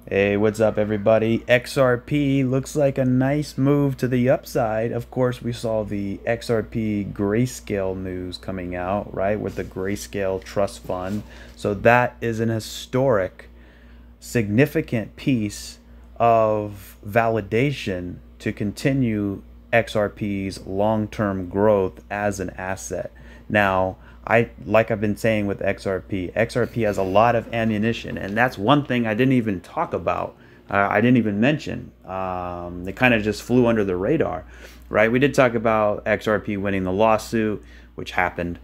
Hey, what's up, everybody? XRP looks like a nice move to the upside. Of course, we saw the XRP GrayScale news coming out, right, with the GrayScale Trust Fund. So that is an historic, significant piece of validation to continue XRP's long-term growth as an asset. Now, like I've been saying with XRP has a lot of ammunition, and that's one thing I didn't even talk about. I didn't even mention. It kind of just flew under the radar, right? We did talk about XRP winning the lawsuit, which happened.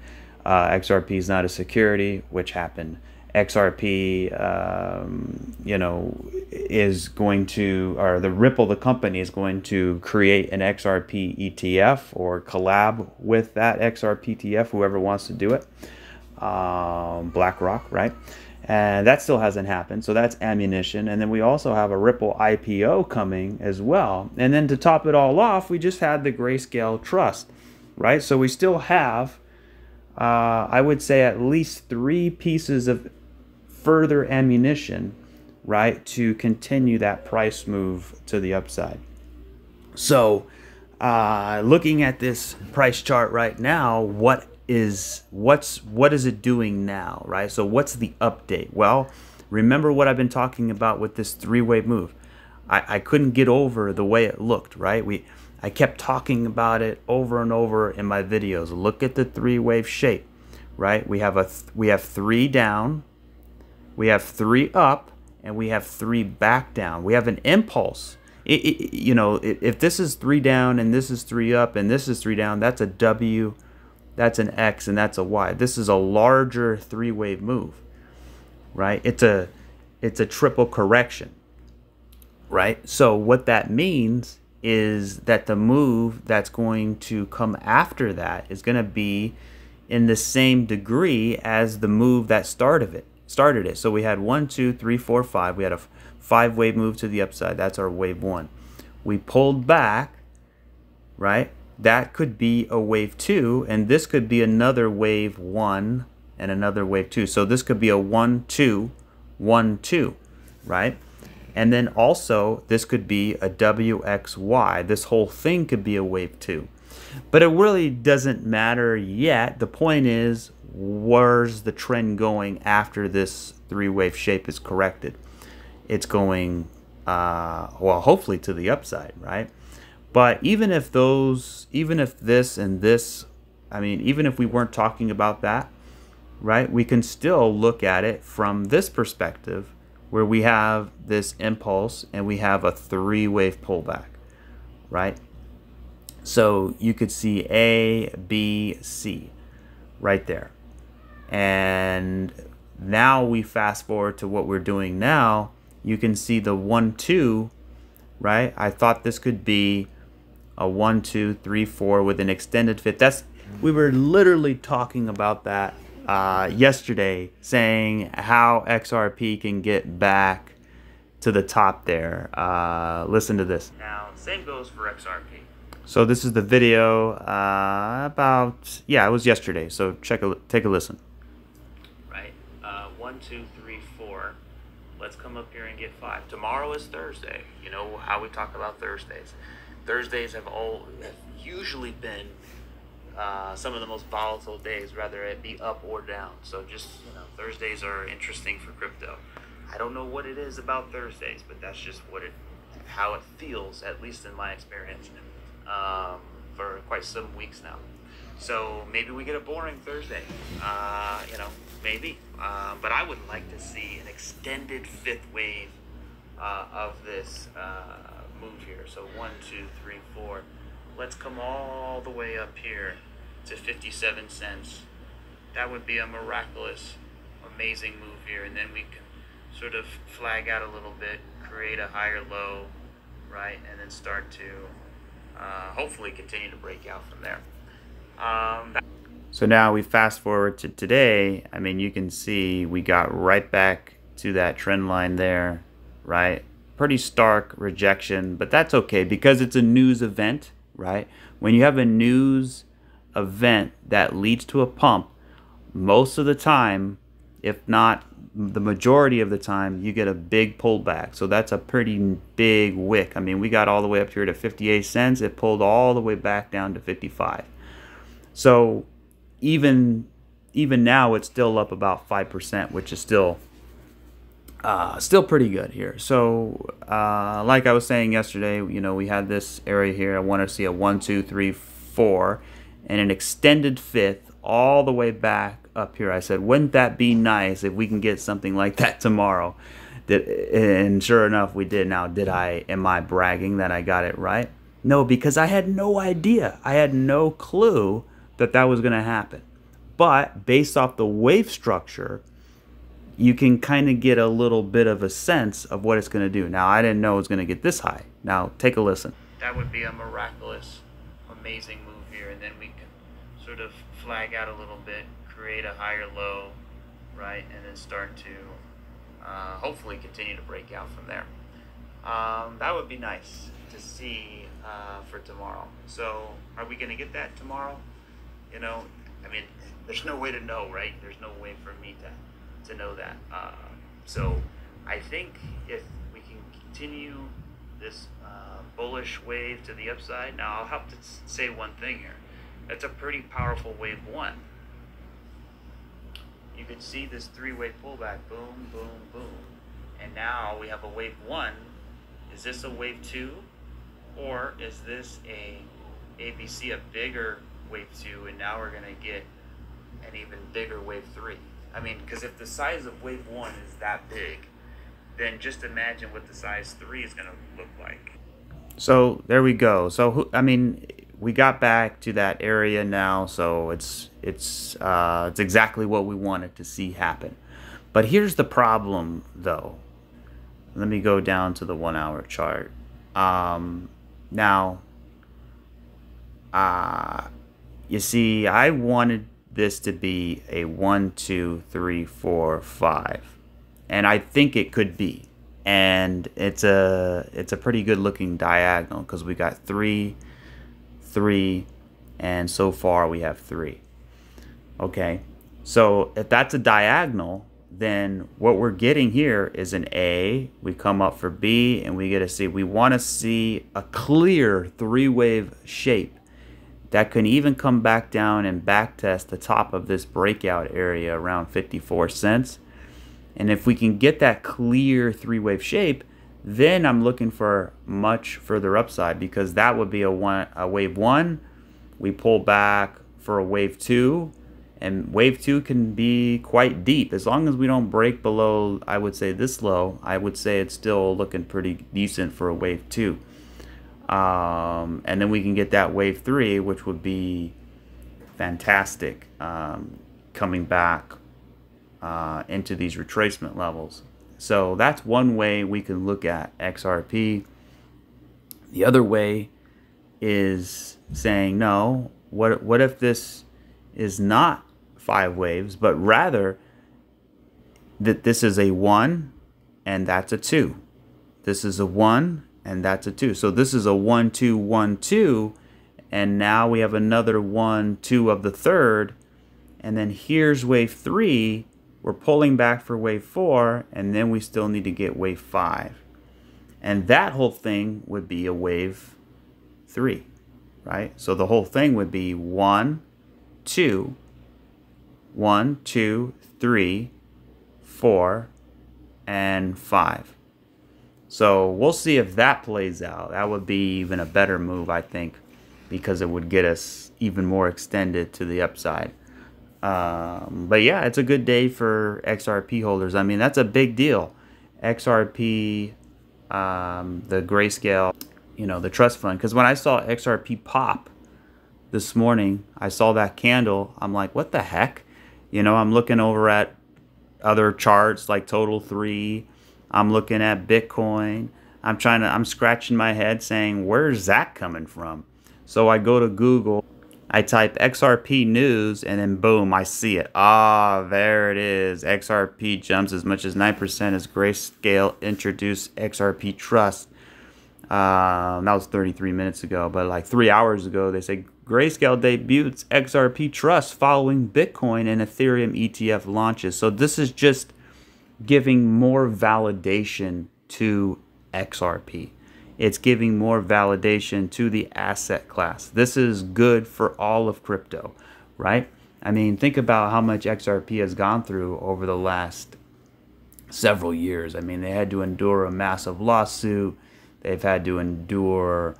XRP is not a security, which happened. XRP, is going to, or the Ripple, the company, is going to create an XRP ETF or collab with that XRP ETF, whoever wants to do it. BlackRock, right? And that still hasn't happened, so that's ammunition. And then we also have a Ripple IPO coming as well. And then to top it all off, we just had the GrayScale Trust, right? So we still have, I would say, at least 3 pieces of further ammunition, right, to continue that price move to the upside. So looking at this price chart right now, what is it doing now, right? So what's the update? Well, remember what I've been talking about with this 3-wave move. I couldn't get over the way it looked, right? I kept talking about it over and over in my videos. Look at the 3-wave shape, right? We have 3 down, we have 3 up, and we have 3 back down. We have an impulse. If this is 3 down and this is 3 up and this is 3 down, that's a W, that's an X, and that's a Y. This is a larger 3-wave move, right? It's a triple correction, right? So what that means is that the move that's going to come after that is going to be in the same degree as the move that started it. So we had 1, 2, 3, 4, 5. We had a 5-wave move to the upside. That's our wave 1. We pulled back, right? That could be a wave 2, and this could be another wave 1 and another wave 2. So this could be a 1, 2, 1, 2, right? And then also this could be a WXY. This whole thing could be a wave 2. But it really doesn't matter yet. The point is, where's the trend going after this 3-wave shape is corrected? It's going, well, hopefully to the upside, right? But even if this and this, even if we weren't talking about that, right, we can still look at it from this perspective where we have this impulse and we have a 3-wave pullback, right? So you could see A, B, C right there. And now we fast forward to what we're doing now. You can see the 1, 2, right? I thought this could be a 1, 2, 3, 4 with an extended fit. We were literally talking about that yesterday, saying how XRP can get back to the top there. Listen to this. Now, same goes for XRP. So this is the video about, yeah, it was yesterday. So take a listen. Right, 1, 2, 3, 4. Let's come up here and get 5. Tomorrow is Thursday. You know how we talk about Thursdays. Thursdays have usually been some of the most volatile days, whether it be up or down. So just, Thursdays are interesting for crypto. I don't know what it is about Thursdays, but that's just how it feels, at least in my experience, for quite some weeks now. So maybe we get a boring Thursday, maybe. But I would like to see an extended 5th wave of this move here. So 1, 2, 3, 4. Let's come all the way up here to 57 cents. That would be a miraculous, amazing move here. And then we can sort of flag out a little bit, create a higher low, right? And then start to hopefully continue to break out from there. So now we fast forward to today. You can see we got right back to that trend line there, right? Pretty stark rejection, but that's okay because it's a news event, right? When you have a news event that leads to a pump, most of the time, if not the majority of the time you get a big pullback. So that's a pretty big wick. I mean, we got all the way up here to 58 cents. It pulled all the way back down to 55. So even now it's still up about 5%, which is still pretty good here. So like I was saying yesterday, you know, we had this area here. I want to see a 1, 2, 3, 4 and an extended fifth all the way back up here. I said, wouldn't that be nice if we can get something like that tomorrow? And sure enough, we did. Now, am I bragging that I got it right? No, because I had no idea. I had no clue that that was going to happen. But based off the wave structure, you can kind of get a little bit of a sense of what it's going to do. Now, I didn't know it was going to get this high. Now, take a listen. That would be a miraculous, amazing move here, and then we can sort of flag out a little bit, create a higher low, right, and then start to hopefully continue to break out from there. That would be nice to see for tomorrow. So are we going to get that tomorrow? You know, I mean, there's no way to know, right? There's no way for me to know that. So I think if we can continue this bullish wave to the upside, now I'll have to say one thing here. That's a pretty powerful wave one. You could see this three-way pullback, boom, boom, boom. And now we have a wave one. Is this a wave two? Or is this a ABC, a bigger wave two, and now we're going to get an even bigger wave three? I mean, because if the size of wave one is that big, then just imagine what the size 3 is going to look like. So there we go. So I mean, we got back to that area now, so it's exactly what we wanted to see happen. But here's the problem, though. Let me go down to the 1 hour chart. Now, you see, I wanted this to be a 1, 2, 3, 4, 5, and I think it could be. And it's a pretty good looking diagonal because we got 3, 3, and so far we have 3. Okay, so if that's a diagonal, then what we're getting here is an A. We come up for B and we get a C. We want to see a clear 3-wave shape that can even come back down and back test the top of this breakout area around 54 cents. And if we can get that clear 3-wave shape, then I'm looking for much further upside, because that would be a wave 1. We pull back for a wave 2, and wave 2 can be quite deep. As long as we don't break below, I would say, this low, I would say it's still looking pretty decent for a wave 2. And then we can get that wave 3, which would be fantastic, coming back into these retracement levels. So that's one way we can look at XRP. The other way is saying, no, what if this is not 5 waves, but rather that this is a 1 and that's a 2. This is a 1 and that's a 2. So this is a 1, 2, 1, 2, and now we have another 1, 2 of the third, and then here's wave 3. We're pulling back for wave 4, and then we still need to get wave 5. And that whole thing would be a wave 3, right? So the whole thing would be 1, 2, 1, 2, 3, 4, and 5. So we'll see if that plays out. That would be even a better move, I think, because it would get us even more extended to the upside. But yeah, it's a good day for XRP holders. I mean, that's a big deal. XRP, the GrayScale, you know, the trust fund. Because when I saw XRP pop this morning, I saw that candle. I'm like, what the heck? You know, I'm looking over at other charts like Total 3. I'm looking at Bitcoin. I'm scratching my head saying, where's that coming from? So I go to Google. I type XRP news, and then boom, I see it. Ah, there it is. XRP jumps as much as 9% as GrayScale introduced XRP Trust. That was 33 minutes ago, but like 3 hours ago, they say GrayScale debuts XRP Trust following Bitcoin and Ethereum ETF launches. So this is just giving more validation to XRP. It's giving more validation to the asset class. This is good for all of crypto, right? I mean, think about how much XRP has gone through over the last several years. I mean, they had to endure a massive lawsuit. They've had to endure,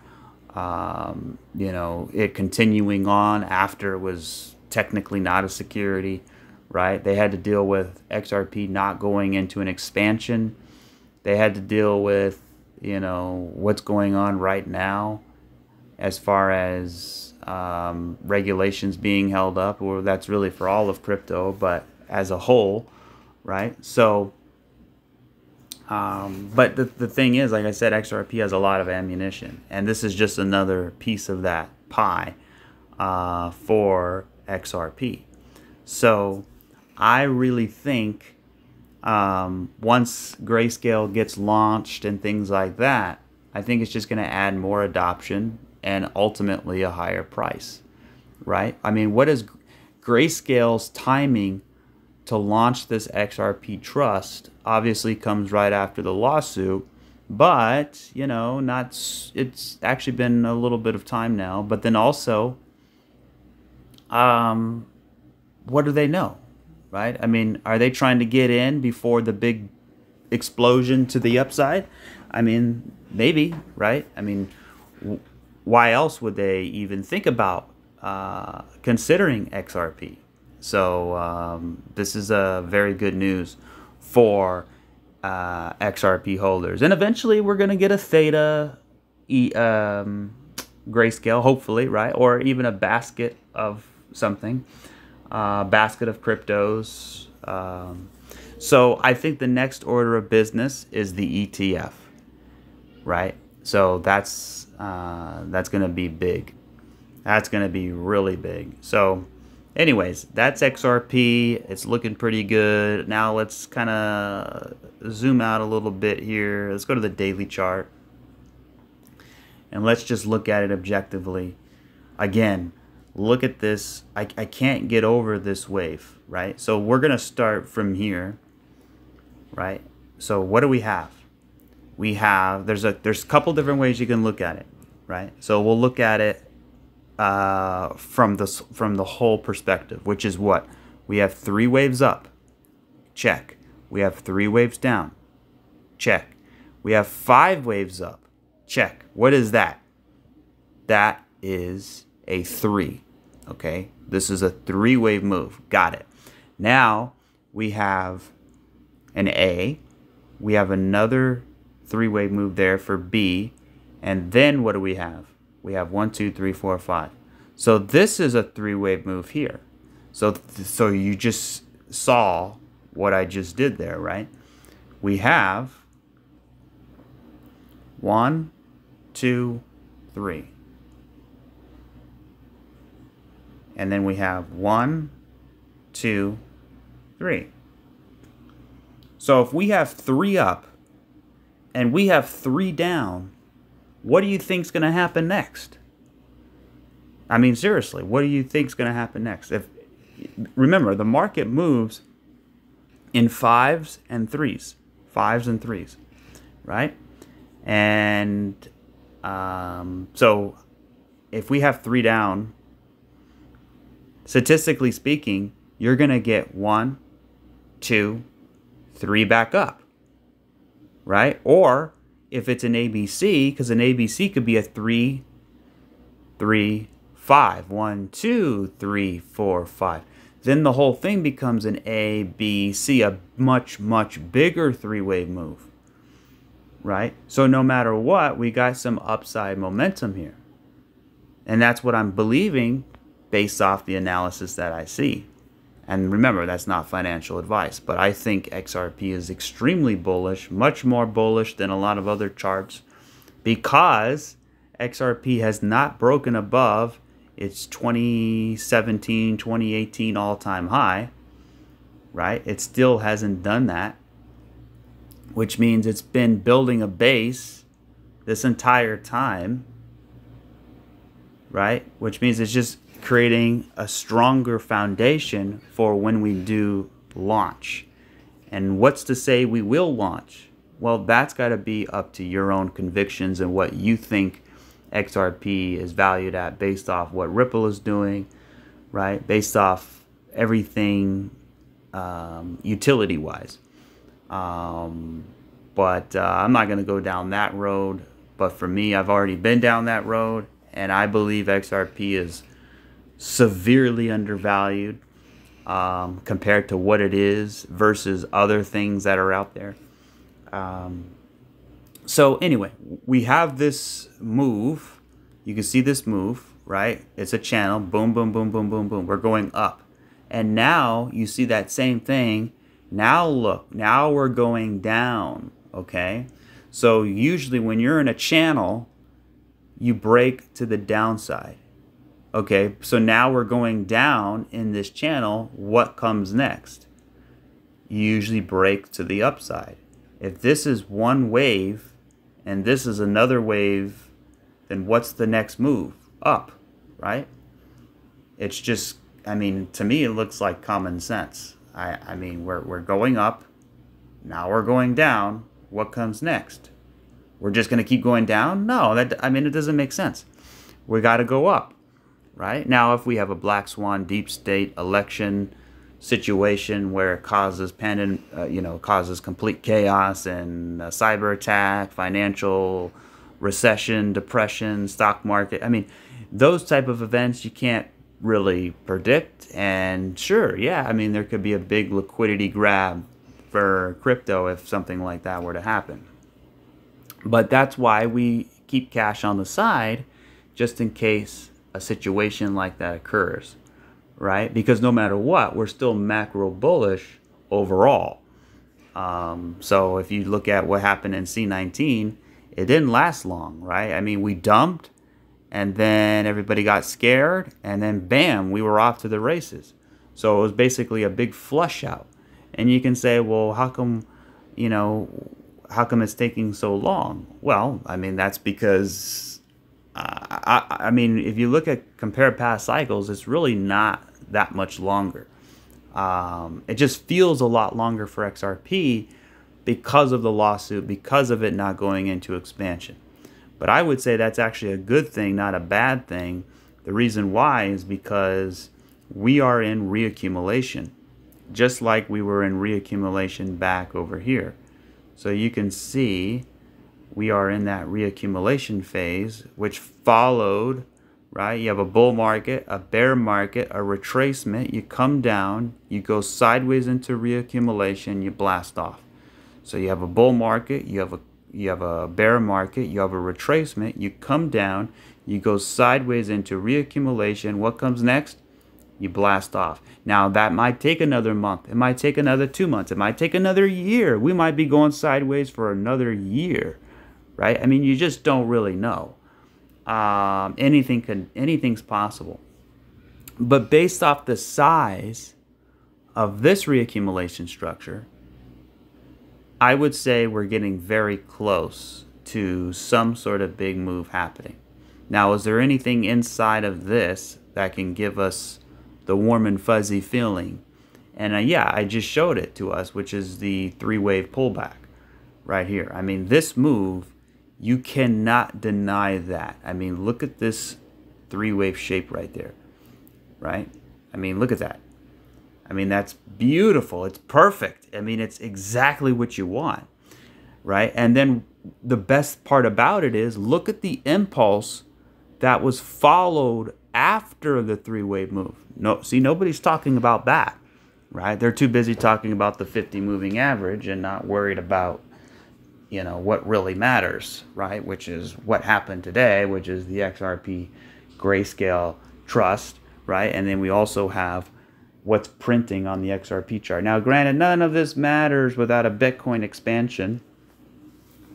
it continuing on after it was technically not a security, right? They had to deal with XRP not going into an expansion. They had to deal with, what's going on right now as far as regulations being held up, or that's really for all of crypto, but as a whole, right? So, but the thing is, like I said, XRP has a lot of ammunition, and this is just another piece of that pie for XRP. So I really think once GrayScale gets launched and things like that, I think it's just going to add more adoption and ultimately a higher price, right? I mean, what is GrayScale's timing to launch this XRP trust? Obviously comes right after the lawsuit, but it's actually been a little bit of time now. But then also, what do they know, right? I mean, are they trying to get in before the big explosion to the upside? I mean, maybe, right? I mean, why else would they even think about considering XRP? So this is a very good news for XRP holders. And eventually we're going to get a THETA GrayScale, hopefully, right? Or even a basket of something, basket of cryptos. So I think the next order of business is the ETF, right? So that's going to be big. That's going to be really big. So anyways, that's XRP. It's looking pretty good. Now let's kind of zoom out a little bit here. Let's go to the daily chart. And let's just look at it objectively. Again, look at this. I can't get over this wave, right? So we're going to start from here, right? So what do we have? We have, there's a couple different ways you can look at it, right? So we'll look at it from the whole perspective, which is what? We have 3 waves up. Check. We have 3 waves down. Check. We have 5 waves up. Check. What is that? That is a 3. Okay? This is a 3-wave move. Got it. Now we have an A. We have another 3-wave move there for B. And then what do we have? We have 1, 2, 3, 4, 5. So this is a 3-wave move here. So you just saw what I just did there, right? We have 1, 2, 3. And then we have 1, 2, 3. So if we have 3 up and we have 3 down, what do you think's going to happen next? I mean, seriously, what do you think's going to happen next? Remember, the market moves in 5s and 3s. 5s and 3s, right? And so if we have 3 down, statistically speaking, you're going to get 1, 2, 3 back up, right? Or if it's an ABC, because an ABC could be a 3, 3, 5. 1, 2, 3, 4, 5. Then the whole thing becomes an A, B, C, a much, much bigger 3-wave move, right? So no matter what, we got some upside momentum here. And that's what I'm believing based off the analysis that I see. And remember, that's not financial advice, but I think XRP is extremely bullish, much more bullish than a lot of other charts, because XRP has not broken above its 2017, 2018 all-time high, right? It still hasn't done that, which means it's been building a base this entire time, right? Which means it's just creating a stronger foundation for when we do launch. And what's to say we will launch? Well, that's got to be up to your own convictions and what you think XRP is valued at based off what Ripple is doing, right? Based off everything utility-wise. But I'm not going to go down that road. But for me, I've already been down that road, and I believe XRP is severely undervalued compared to what it is versus other things that are out there. So anyway, we have this move. You can see this move, right? It's a channel. Boom, boom, boom, boom, boom, boom. We're going up. And now you see that same thing. Now look, now we're going down, okay? So usually when you're in a channel, you break to the downside. Okay, so now we're going down in this channel. What comes next? You usually break to the upside. If this is one wave and this is another wave, then what's the next move? Up, right? It's just, I mean, to me, it looks like common sense. I mean, we're going up. Now we're going down. What comes next? We're just going to keep going down? No, I mean, it doesn't make sense. We got to go up, right? Now, if we have a black swan deep state election situation where it causes causes complete chaos and cyber attack, financial recession, depression, stock market. I mean, those type of events you can't really predict. And sure, yeah, I mean, there could be a big liquidity grab for crypto if something like that were to happen. But that's why we keep cash on the side just in case a situation like that occurs, right? Because no matter what, we're still macro bullish overall. So if you look at what happened in C19, it didn't last long, right? I mean, we dumped and then everybody got scared and then bam, we were off to the races. So it was basically a big flush out. And you can say, well, how come it's taking so long? Well, I mean, that's because, I mean, if you compare past cycles, it's really not that much longer. It just feels a lot longer for XRP because of the lawsuit, because of it not going into expansion. But I would say that's actually a good thing, not a bad thing. The reason why is because we are in reaccumulation, just like we were in reaccumulation back over here. So you can see we are in that reaccumulation phase, which followed, right? You have a bull market, a bear market, a retracement. You come down, you go sideways into reaccumulation, you blast off. So you have a bull market, you have a bear market, you have a retracement, you come down, you go sideways into reaccumulation. What comes next? You blast off. Now that might take another month. It might take another 2 months. It might take another year. We might be going sideways for another year, right? I mean, you just don't really know. Anything's possible. But based off the size of this reaccumulation structure, I would say we're getting very close to some sort of big move happening. Now, is there anything inside of this that can give us the warm and fuzzy feeling? And yeah, I just showed it to us, which is the 3-wave pullback right here. I mean, this move, you cannot deny that. I mean, look at this 3-wave shape right there, right? I mean, look at that. I mean, that's beautiful. It's perfect. I mean, it's exactly what you want, right? And then the best part about it is, look at the impulse that was followed after the 3-wave move. No, see, nobody's talking about that, right? They're too busy talking about the 50 moving average and not worried about, what really matters, right? Which is what happened today, which is the XRP GrayScale trust, right? And then we also have what's printing on the XRP chart. Now, granted, none of this matters without a Bitcoin expansion,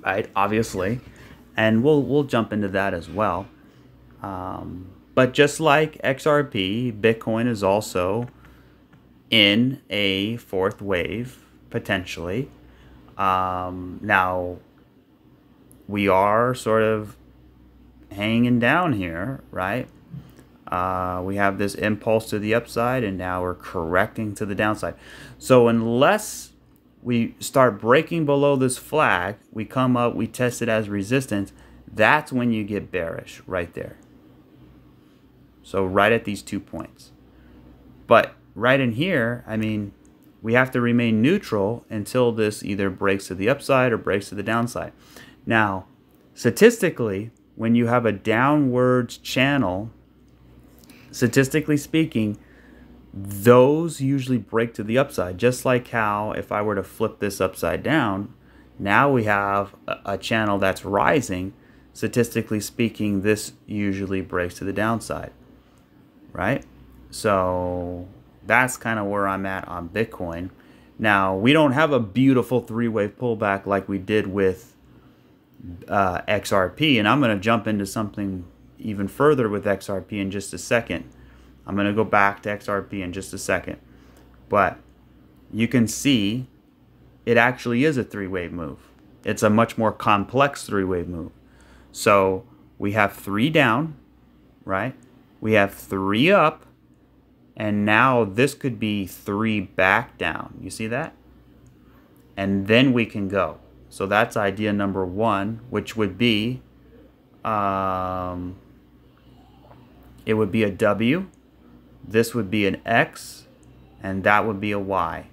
right? Obviously, and we'll jump into that as well. But just like XRP, Bitcoin is also in a 4th wave, potentially. Now, we are sort of hanging down here, right? We have this impulse to the upside, and now we're correcting to the downside. So unless we start breaking below this flag, we come up, we test it as resistance, that's when you get bearish right there. So right at these 2 points. But right in here, I mean, we have to remain neutral until this either breaks to the upside or breaks to the downside. Now, statistically, when you have a downwards channel, statistically speaking, those usually break to the upside. Just like how if I were to flip this upside down, now we have a channel that's rising. Statistically speaking, this usually breaks to the downside, right? So that's kind of where I'm at on Bitcoin. Now, we don't have a beautiful three-wave pullback like we did with XRP, and I'm going to jump into something even further with XRP in just a second. I'm going to go back to XRP in just a second. But you can see it actually is a three-wave move. It's a much more complex three-wave move. So we have 3 down, right? We have 3 up, and now this could be 3 back down. You see that? And then we can go. So that's idea number 1, which would be, it would be a W, this would be an X, and that would be a Y.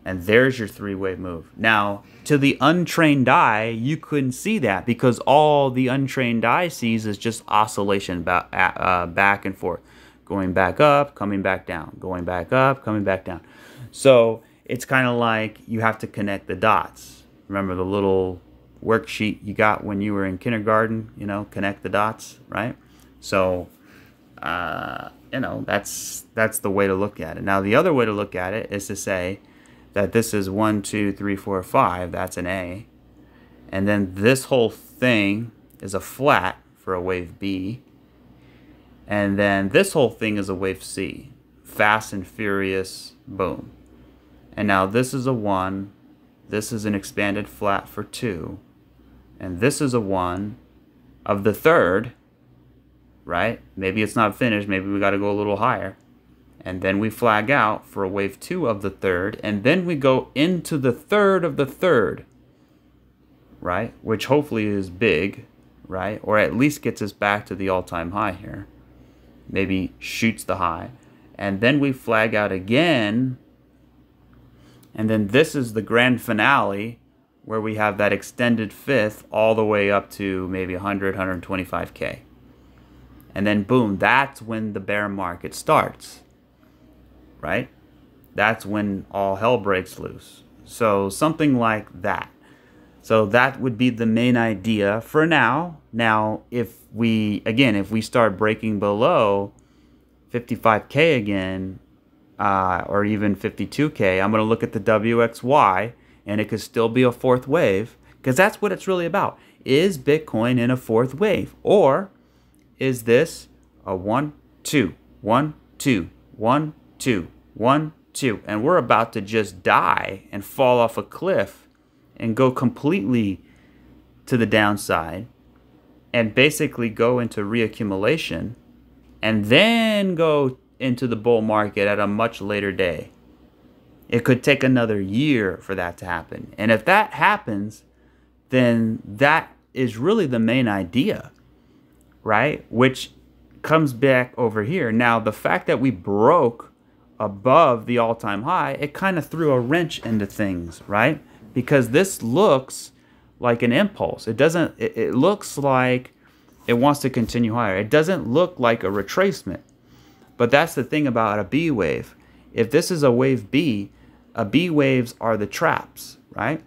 And there's your three-wave move. Now, to the untrained eye, you couldn't see that because all the untrained eye sees is just oscillation back and forth. Going back up, coming back down. Going back up, coming back down. So it's kind of like you have to connect the dots. Remember the little worksheet you got when you were in kindergarten? You know, connect the dots, right? So, you know, that's the way to look at it. Now, the other way to look at it is to say that this is 1, 2, 3, 4, 5. That's an A. And then this whole thing is a flat for a wave B. And then this whole thing is a wave C. Fast and furious, boom. And now this is a 1. This is an expanded flat for 2. And this is a 1 of the third, right? Maybe it's not finished. Maybe we got to go a little higher. And then we flag out for a wave 2 of the third. And then we go into the third of the third, right? Which hopefully is big, right? Or at least gets us back to the all-time high here. Maybe shoots the high. And then we flag out again. And then this is the grand finale where we have that extended fifth all the way up to maybe 100, 125K. And then boom, that's when the bear market starts. Right? That's when all hell breaks loose. So something like that. So that would be the main idea for now. Now, if we start breaking below 55K again, or even 52K, I'm going to look at the WXY, and it could still be a fourth wave, because that's what it's really about. Is Bitcoin in a fourth wave? Or is this a 1, 2, 1, 2, 1, 2, 1, 2, and we're about to just die and fall off a cliff and go completely to the downside and basically go into reaccumulation and then go into the bull market at a much later day. It could take another year for that to happen. And if that happens, then that is really the main idea, right? Which comes back over here. Now, the fact that we broke above the all-time high, it kind of threw a wrench into things, right? Because this looks like an impulse. It looks like it wants to continue higher. It doesn't look like a retracement. But that's the thing about a B wave. If this is a wave B, B waves are the traps, right?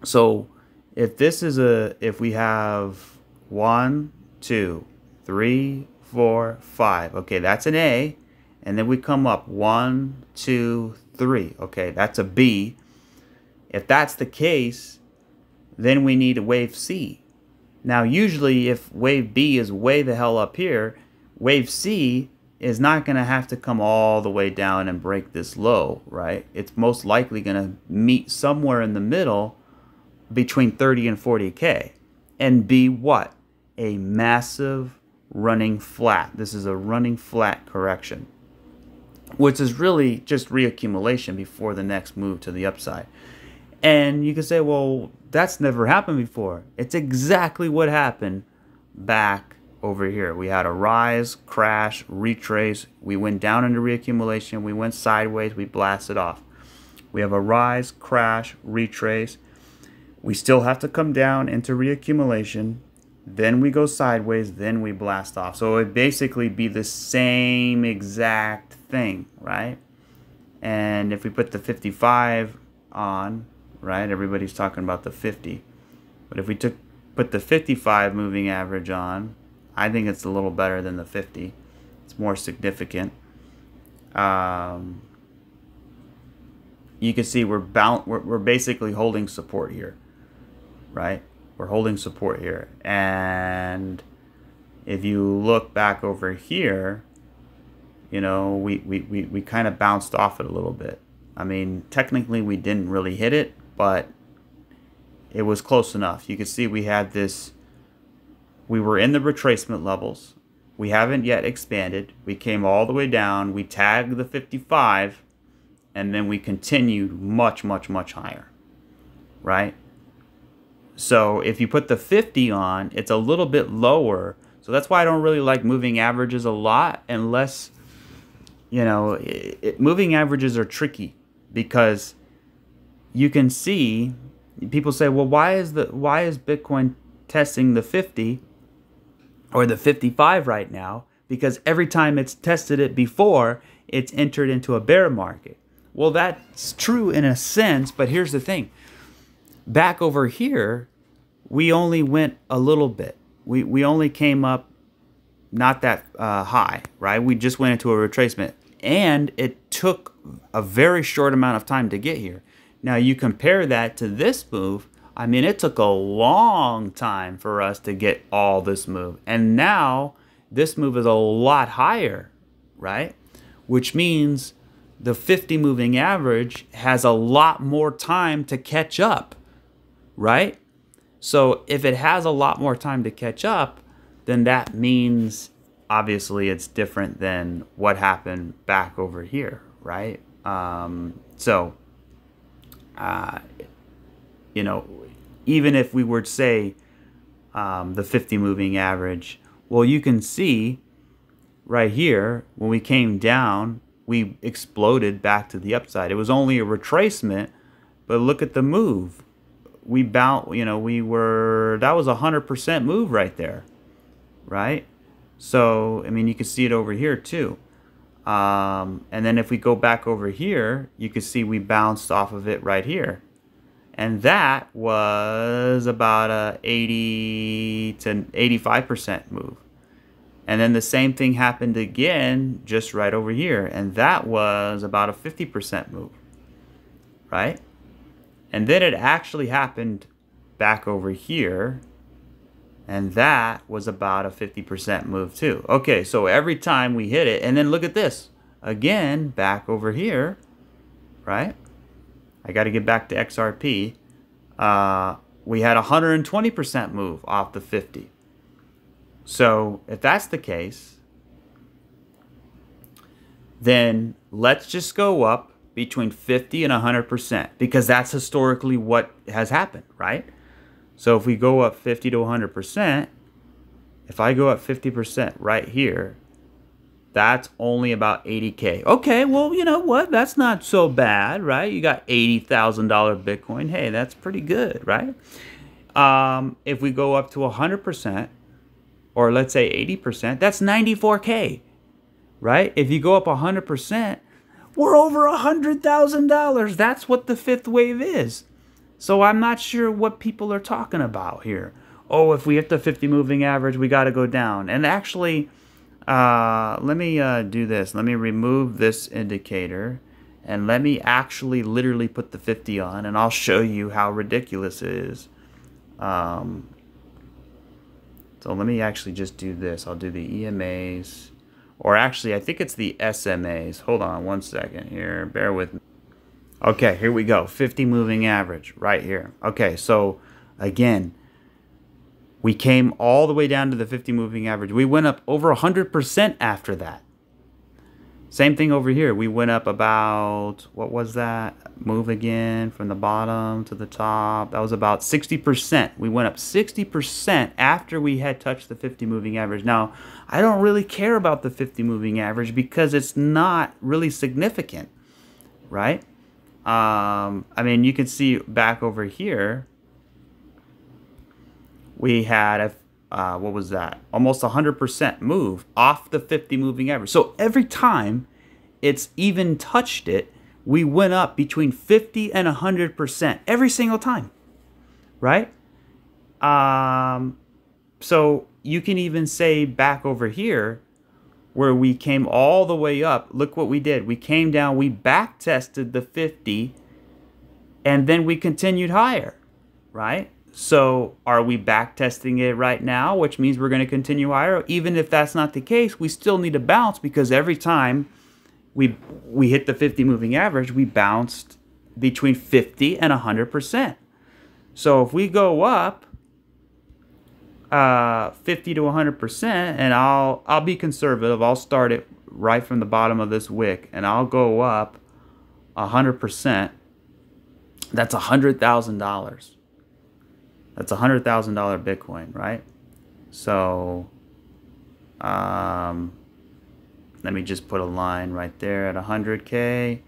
So if we have 1, 2, 3, 4, 5, okay, that's an A. And then we come up 1, 2, 3. Okay, that's a B. If that's the case, then we need a wave C. Now, usually if wave B is way the hell up here, wave C is not going to have to come all the way down and break this low, right? It's most likely going to meet somewhere in the middle between 30 and 40K and be what? A massive running flat. This is a running flat correction. which is really just reaccumulation before the next move to the upside. And you can say, well, that's never happened before. It's exactly what happened back over here. We had a rise, crash, retrace. We went down into reaccumulation. We went sideways. We blasted off. We have a rise, crash, retrace. We still have to come down into reaccumulation. Then we go sideways. Then we blast off. So it would basically be the same exact thing, right? And if we put the 55 on, right, everybody's talking about the 50. But if we put the 55 moving average on, I think it's a little better than the 50. It's more significant. You can see we're basically holding support here, right? We're holding support here. And if you look back over here, you know, we kind of bounced off it a little bit. I mean, technically we didn't really hit it, but it was close enough. You can see we had this, we were in the retracement levels. We haven't yet expanded. We came all the way down. We tagged the 55, and then we continued much, much, much higher, right? So if you put the 50 on, it's a little bit lower. So that's why I don't really like moving averages a lot unless, you know, moving averages are tricky because you can see, people say, well, why is Bitcoin testing the 50 or the 55 right now? Because every time it's tested it before, it's entered into a bear market. Well, that's true in a sense, but here's the thing. Back over here, we only went a little bit. We only came up not that high, right? We just went into a retracement. And it took a very short amount of time to get here. Now, you compare that to this move. I mean, it took a long time for us to get all this move. And now, this move is a lot higher, right? Which means the 50 moving average has a lot more time to catch up, right? So if it has a lot more time to catch up, then that means obviously it's different than what happened back over here, right? You know, even if we were to say the 50 moving average, well, you can see right here when we came down, we exploded back to the upside. It was only a retracement, but look at the move. We bounced, you know, that was a 100% move right there, right? So, I mean, you can see it over here too. And then if we go back over here, you can see we bounced off of it right here. And that was about a 80 to 85% move. And then the same thing happened again just right over here. And that was about a 50% move, right? And then it actually happened back over here. And that was about a 50% move too. Okay, so every time we hit it, and then look at this. Again, back over here, right? I got to get back to XRP. We had a 120% move off the 50. So if that's the case, then let's just go up between 50 and 100% because that's historically what has happened, right? So if we go up 50 to 100%, if I go up 50% right here, that's only about 80K. Okay, well, you know what? That's not so bad, right? You got $80,000 Bitcoin. Hey, that's pretty good, right? If we go up to 100%, or let's say 80%, that's 94K, right? If you go up 100%, we're over $100,000. That's what the fifth wave is. So I'm not sure what people are talking about here. Oh, if we hit the 50 moving average, we got to go down. And actually, let me do this. Let me remove this indicator. And let me actually literally put the 50 on. And I'll show you how ridiculous it is. So let me actually just do this. I'll do the EMAs. Or actually, I think it's the SMAs. Hold on one second here. Bear with me. Okay, here we go. 50 moving average right here. Okay, so again, we came all the way down to the 50 moving average. We went up over 100% after that. Same thing over here. We went up about, what was that? Move again from the bottom to the top. That was about 60%. We went up 60% after we had touched the 50 moving average. Now, I don't really care about the 50 moving average because it's not really significant, right? I mean, you can see back over here, we had what was that? Almost 100% move off the 50 moving average. So every time it's even touched it, we went up between 50 and 100% every single time, right? So you can even say back over here where we came all the way up. Look what we did. We came down, we back tested the 50, and then we continued higher, right? So are we back testing it right now, which means we're going to continue higher? Even if that's not the case, we still need to bounce because every time we hit the 50 moving average, we bounced between 50 and 100%. So if we go up 50 to 100%, and I'll be conservative. I'll start it right from the bottom of this wick, and I'll go up 100%. That's $100,000. That's $100,000 Bitcoin, right? So, let me just put a line right there at 100K.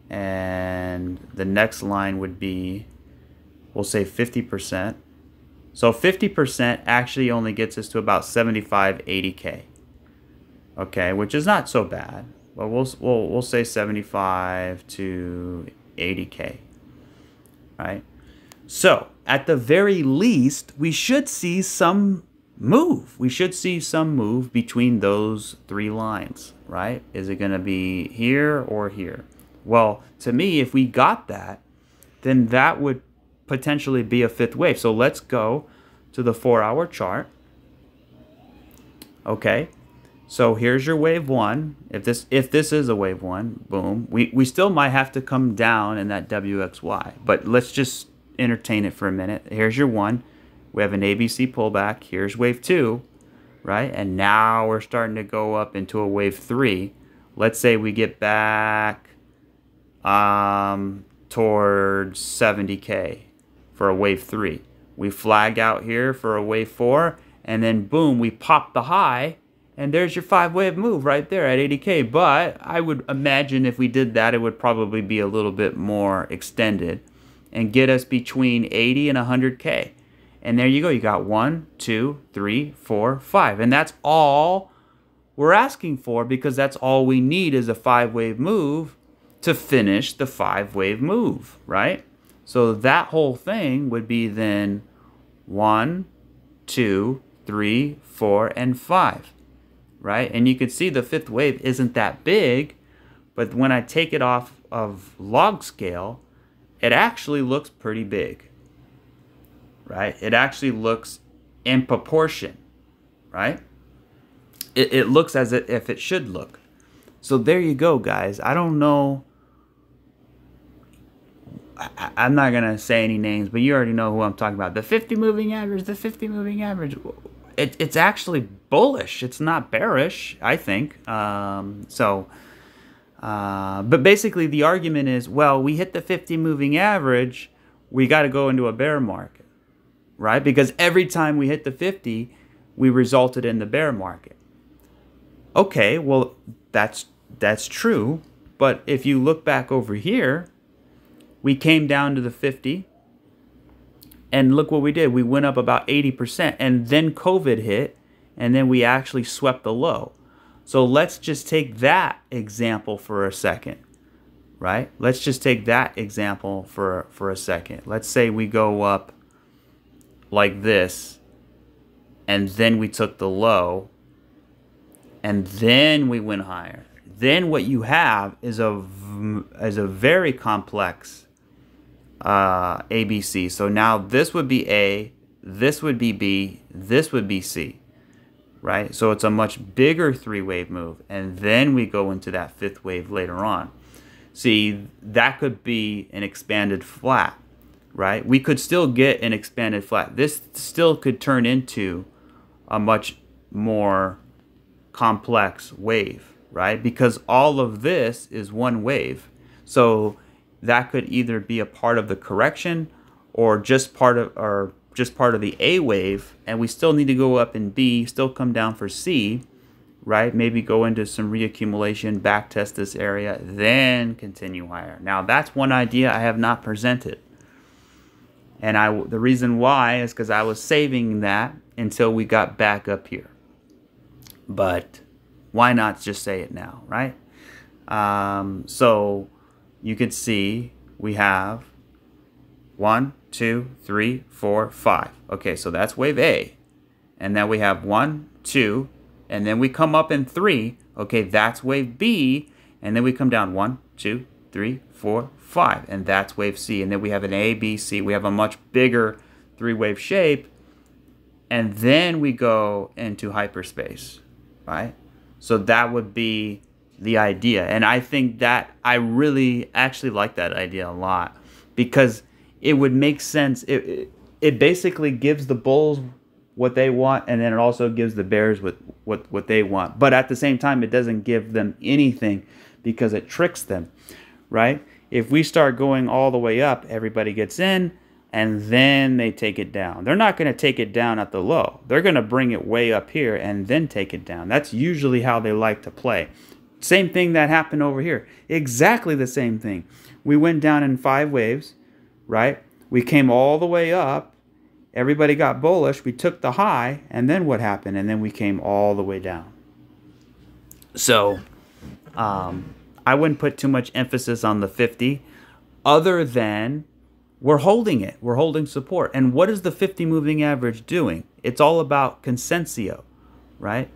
And the next line would be, we'll say 50%. So 50% actually only gets us to about 75, 80K. Okay, which is not so bad. But we'll say 75 to 80K, right? So, at the very least, we should see some move. We should see some move between those three lines, right? Is it going to be here or here? Well, to me, if we got that, then that would potentially be a fifth wave. So let's go to the 4-hour chart. Okay. So here's your wave one. If this is a wave one, boom. We still might have to come down in that WXY, but let's just entertain it for a minute. Here's your one. We have an ABC pullback. Here's wave two, right? And now we're starting to go up into a wave three. Let's say we get back towards 70K for a wave three. We flag out here for a wave four, and then boom, we pop the high, and there's your 5-wave move right there at 80K. But I would imagine if we did that, it would probably be a little bit more extended and get us between 80 and 100K. And there you go. You got 1, 2, 3, 4, 5. And that's all we're asking for, because that's all we need is a 5-wave move to finish the 5-wave move, right? So that whole thing would be then 1, 2, 3, 4, and 5, right? And you can see the 5th wave isn't that big, but when I take it off of log scale, it actually looks pretty big, right? It actually looks in proportion, right? It looks as if it should look. So there you go, guys. I don't know. I'm not going to say any names, but you already know who I'm talking about. The 50 moving average, the 50 moving average. It's actually bullish. It's not bearish, I think. But basically the argument is, well, we hit the 50 moving average, we got to go into a bear market, right? Because every time we hit the 50, we resulted in the bear market. Okay, well, that's true. But if you look back over here, we came down to the 50, and look what we did. We went up about 80%, and then COVID hit, and then we actually swept the low. So let's just take that example for a second, right? Let's just take that example for a second. Let's say we go up like this, and then we took the low, and then we went higher. Then what you have is a very complex ABC. So now this would be A, this would be B, this would be C, right? So it's a much bigger 3-wave move, and then we go into that 5th wave later on. See, that could be an expanded flat, right? We could still get an expanded flat. This still could turn into a much more complex wave, right? Because all of this is one wave. So that could either be a part of the correction or just part of the A wave, and we still need to go up in B, still come down for C, right? Maybe go into some reaccumulation, back test this area, then continue higher. Now that's one idea I have not presented. And the reason why is because I was saving that until we got back up here. But why not just say it now, right? So you could see we have 1, 2, 3, 4, 5. Okay, so that's wave A. And then we have 1, 2, and then we come up in 3. Okay, that's wave B. And then we come down 1, 2, 3, 4, 5. And that's wave C. And then we have an A, B, C. We have a much bigger three-wave shape. And then we go into hyperspace, right? So that would be the idea. And I think that I really actually like that idea a lot, because it would make sense. It basically gives the bulls what they want, and then it also gives the bears what they want. But at the same time, it doesn't give them anything because it tricks them, right? If we start going all the way up, everybody gets in, and then they take it down. They're not going to take it down at the low. They're going to bring it way up here and then take it down. That's usually how they like to play. Same thing that happened over here. Exactly the same thing. We went down in 5 waves, right? We came all the way up. Everybody got bullish. We took the high, and then what happened? And then we came all the way down. So I wouldn't put too much emphasis on the 50 other than we're holding it. We're holding support. And what is the 50 moving average doing? It's all about consensio, right?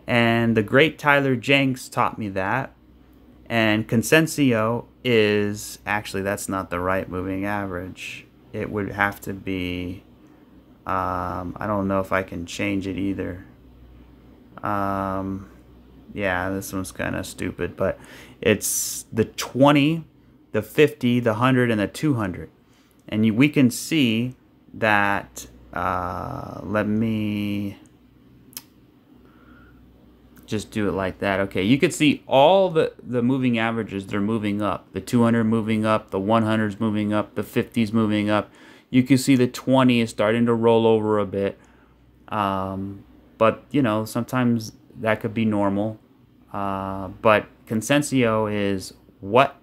And the great Tyler Jenks taught me that. And consensio is, actually, that's not the right moving average. It would have to be, I don't know if I can change it either. Yeah, this one's kind of stupid, but it's the 20, the 50, the 100, and the 200. And we can see that, let me just do it like that. Okay, you can see all the moving averages, they're moving up. The 200 moving up, the 100's moving up, the 50's moving up. You can see the 20 is starting to roll over a bit. But, you know, sometimes that could be normal. But consensio is what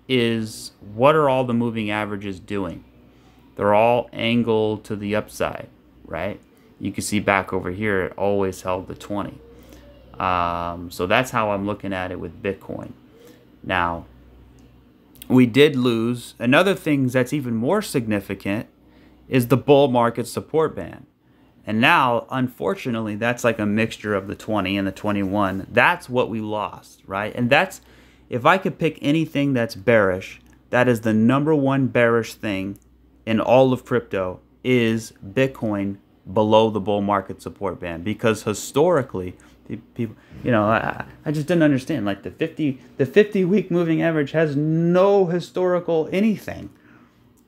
are all the moving averages doing? They're all angled to the upside, right? You can see back over here, it always held the 20. So that's how I'm looking at it with Bitcoin. Now, we did lose. Another thing that's even more significant is the bull market support band. And now, unfortunately, that's like a mixture of the 20 and the 21. That's what we lost, right? And that's, if I could pick anything that's bearish, that is the #1 bearish thing in all of crypto, is Bitcoin below the bull market support band. Because historically, people, you know, I just didn't understand. Like the 50 week moving average has no historical anything,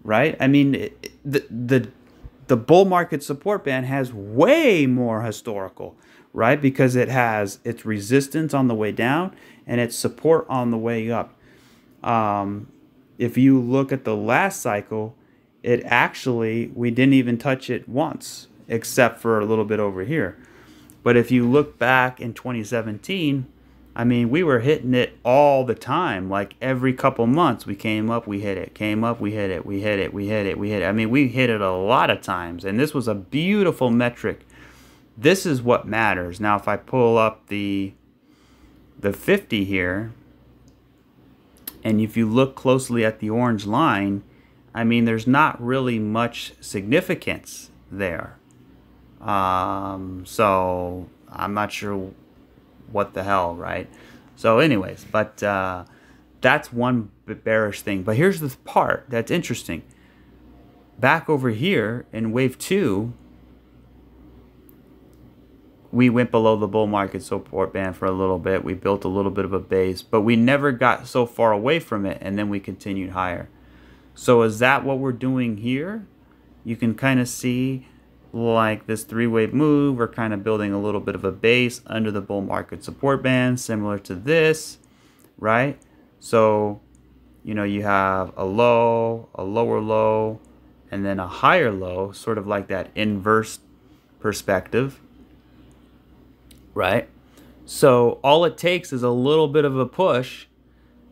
right? I mean, the bull market support band has way more historical, right? Because it has its resistance on the way down and its support on the way up. If you look at the last cycle, it actually, we didn't even touch it once, except for a little bit over here. But if you look back in 2017, I mean, we were hitting it all the time. Like every couple months, we came up, we hit it, came up, we hit it, we hit it, we hit it, we hit it. I mean, we hit it a lot of times, and this was a beautiful metric. This is what matters. Now, if I pull up the 50 here, and if you look closely at the orange line, I mean, there's not really much significance there. So I'm not sure what the hell, right? So anyways, but that's one bearish thing. But here's the part that's interesting. Back over here in wave 2, we went below the bull market support band for a little bit. We built a little bit of a base, but we never got so far away from it, and then we continued higher. So is that what we're doing here? You can kind of see like this three-wave move, we're kind of building a little bit of a base under the bull market support band, similar to this, right? So, you know, you have a low, a lower low, and then a higher low, sort of like that inverse perspective, right? So all it takes is a little bit of a push.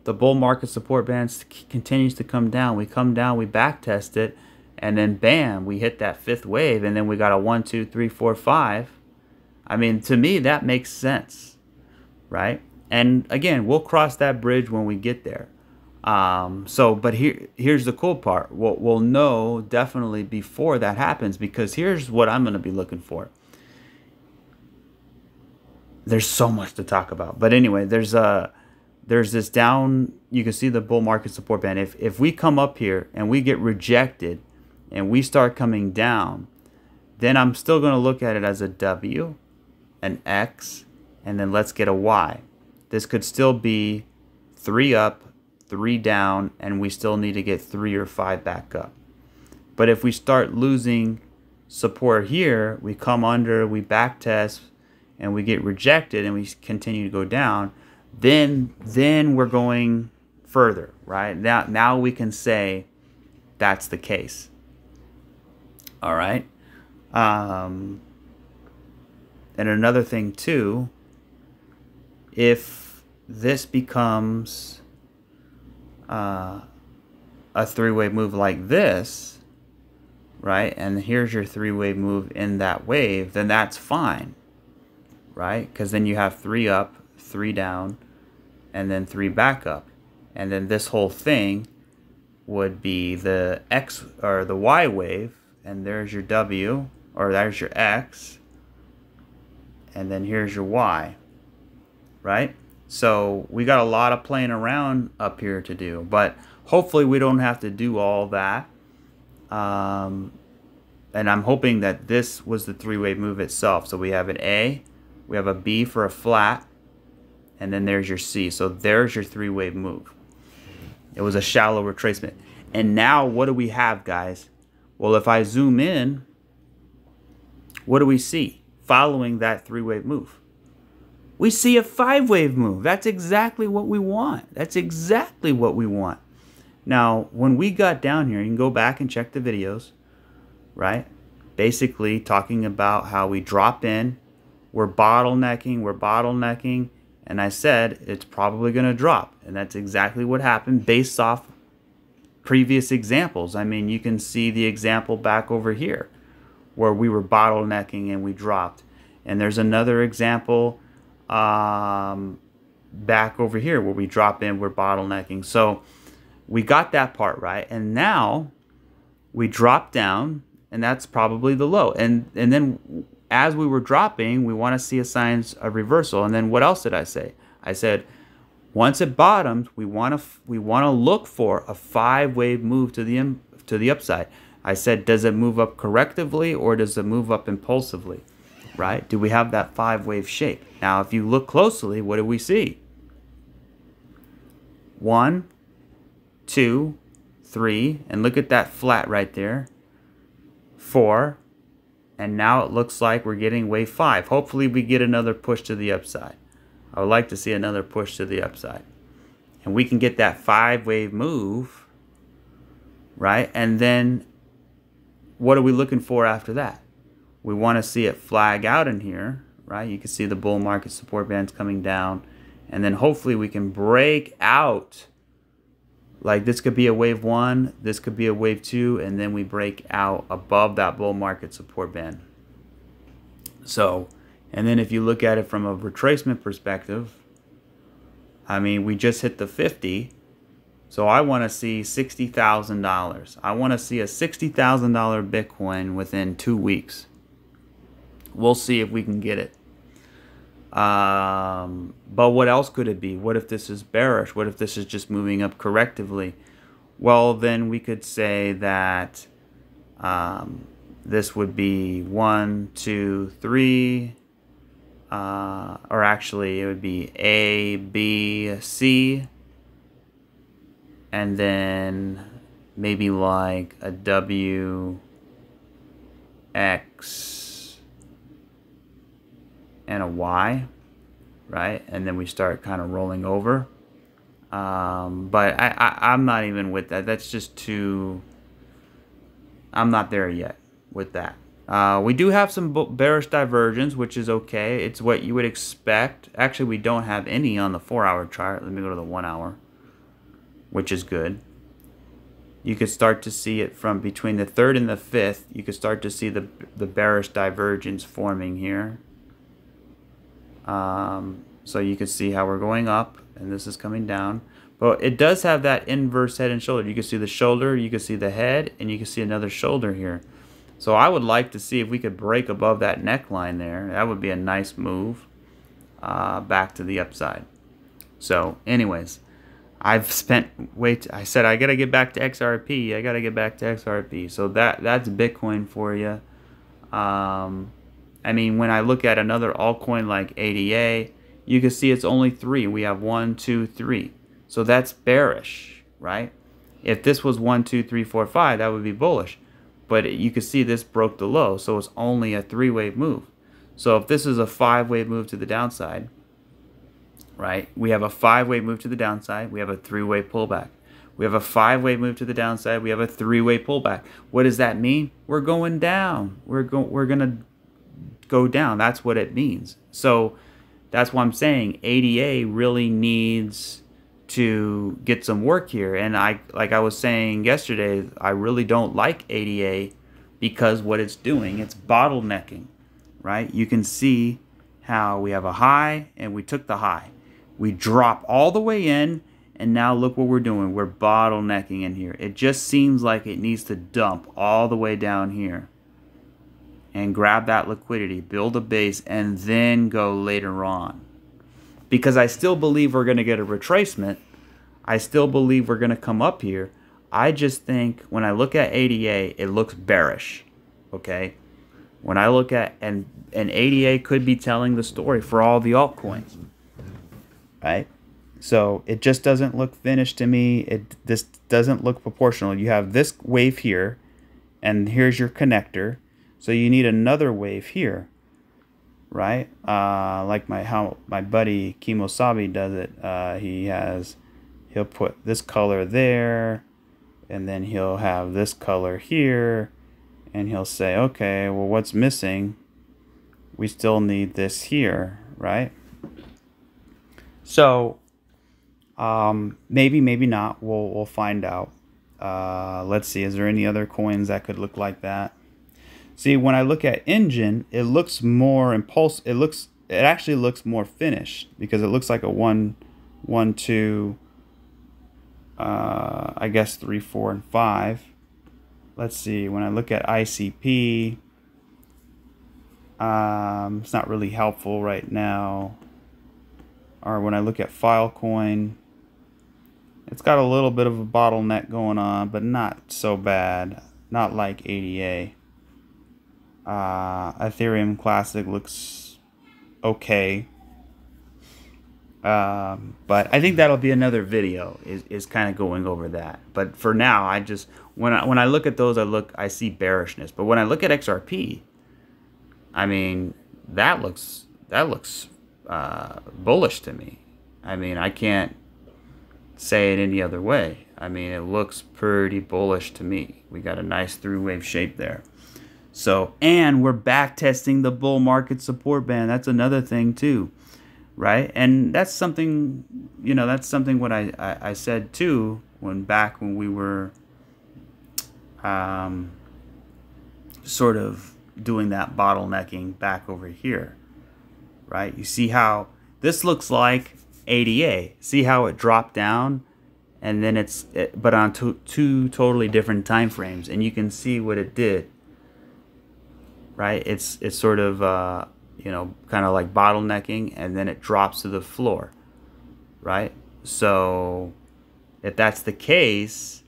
The bull market support band continues to come down. We come down, we back test it, and then bam, we hit that fifth wave, and then we got a 1, 2, 3, 4, 5. I mean, to me, that makes sense, right? And again, we'll cross that bridge when we get there. But here's the cool part. We'll know definitely before that happens, because here's what I'm going to be looking for. There's so much to talk about. But anyway, there's this down, you can see the bull market support band. If we come up here and we get rejected and we start coming down, then I'm still going to look at it as a W, an X, and then let's get a Y. This could still be 3 up, 3 down, and we still need to get 3 or 5 back up. But if we start losing support here, we come under, we back test, and we get rejected, and we continue to go down, then we're going further, right? Now we can say that's the case. All right. And another thing too, if this becomes a three-wave move like this, right? And here's your three-wave move in that wave, then that's fine, right? Because then you have 3 up, 3 down, and then 3 back up. And then this whole thing would be the X or the Y wave, and there's your W, or there's your X, and then here's your Y, right? So we got a lot of playing around up here to do, but hopefully we don't have to do all that. And I'm hoping that this was the three-wave move itself. So we have an A, we have a B for a flat, and then there's your C. So there's your three-wave move. It was a shallow retracement. And now what do we have, guys? Well, if I zoom in, what do we see following that three-wave move? We see a 5-wave move. That's exactly what we want. That's exactly what we want. Now, when we got down here, you can go back and check the videos, right? Basically talking about how we drop in, we're bottlenecking, and I said it's probably going to drop. And that's exactly what happened based off previous examples. I mean, you can see the example back over here where we were bottlenecking and we dropped. And there's another example back over here where we drop in, we're bottlenecking. So we got that part right. And now we drop down, and that's probably the low. And then as we were dropping, we want to see a signs of reversal. And then what else did I say? I said, once it bottoms, we want to look for a 5-wave move to the upside. I said, does it move up correctively or does it move up impulsively? Right? Do we have that 5-wave shape? Now, if you look closely, what do we see? 1, 2, 3, and look at that flat right there. 4, and now it looks like we're getting wave 5. Hopefully we get another push to the upside. I would like to see another push to the upside. And we can get that 5-wave move, right? And then what are we looking for after that? We want to see it flag out in here, right? You can see the bull market support bands coming down. And then hopefully we can break out. Like this could be a wave 1, this could be a wave 2, and then we break out above that bull market support band. So, and then if you look at it from a retracement perspective, I mean, we just hit the 50. So I want to see $60,000. I want to see a $60,000 Bitcoin within 2 weeks. We'll see if we can get it. But what else could it be? What if this is bearish? What if this is just moving up correctively? Well, then we could say that this would be 1, 2, 3, or actually it would be A, B, C, and then maybe like a W, X and a Y, right? And then we start kind of rolling over. But I'm not even with that. That's just too... I'm not there yet with that. We do have some bearish divergence, which is okay. It's what you would expect. Actually, we don't have any on the 4-hour chart. Let me go to the 1 hour, which is good. You could start to see it from between the 3rd and the 5th. You could start to see the bearish divergence forming here. So you can see how we're going up, and this is coming down. But it does have that inverse head and shoulder. You can see the shoulder, you can see the head, and you can see another shoulder here. So I would like to see if we could break above that neckline there. That would be a nice move back to the upside. So anyways, I've spent I said I got to get back to XRP. I got to get back to XRP. So that's Bitcoin for you. I mean, when I look at another altcoin like ADA, you can see it's only 3. We have 1, 2, 3. So that's bearish, right? If this was 1, 2, 3, 4, 5, that would be bullish. But you can see this broke the low, so it's only a 3-wave move. So if this is a 5-wave move to the downside, right? We have a 5-wave move to the downside. We have a 3-wave pullback. We have a 5-wave move to the downside. We have a 3-wave pullback. What does that mean? We're going down. We're gonna go down. That's what it means. So that's why I'm saying ADA really needs to get some work here. And like I was saying yesterday, I really don't like ADA because what it's doing, it's bottlenecking, right? You can see how we have a high and we took the high. We drop all the way in, and now look what we're doing. We're bottlenecking in here. It just seems like it needs to dump all the way down here and grab that liquidity, build a base, and then go later on. Because I still believe we're going to get a retracement. I still believe we're going to come up here. I just think when I look at ADA, it looks bearish. Okay? When I look at, and ADA could be telling the story for all the altcoins. Right? So it just doesn't look finished to me. This doesn't look proportional. You have this wave here, and here's your connector. So you need another wave here. Right? Like how my buddy Kimosabi does it. He'll put this color there, and then he'll have this color here, and he'll say, okay, well, what's missing? We still need this here, right? So maybe, maybe not. We'll find out. Let's see. Is there any other coins that could look like that? See, when I look at Engine, it looks more impulsive. It actually looks more finished because it looks like a 1, 1, 2, I guess 3, 4, and 5. Let's see. When I look at ICP, it's not really helpful right now. Or when I look at Filecoin, it's got a little bit of a bottleneck going on, but not so bad. Not like ADA. Ethereum Classic looks okay. But I think that'll be another video is kind of going over that. But for now, I just when I look at those, I see bearishness. But when I look at XRP, I mean that looks bullish to me. I mean, I can't say it any other way. I mean, it looks pretty bullish to me. We got a nice 3-wave shape there. So, and we're back testing the bull market support band. That's another thing too, right? And that's something, you know, that's something what I said too when we were sort of doing that bottlenecking back over here, right? You see how this looks like ADA. See how it dropped down, and then but on two totally different time frames, and you can see what it did. Right, it's sort of you know, kind of like bottlenecking, and then it drops to the floor, right? So if that's the case,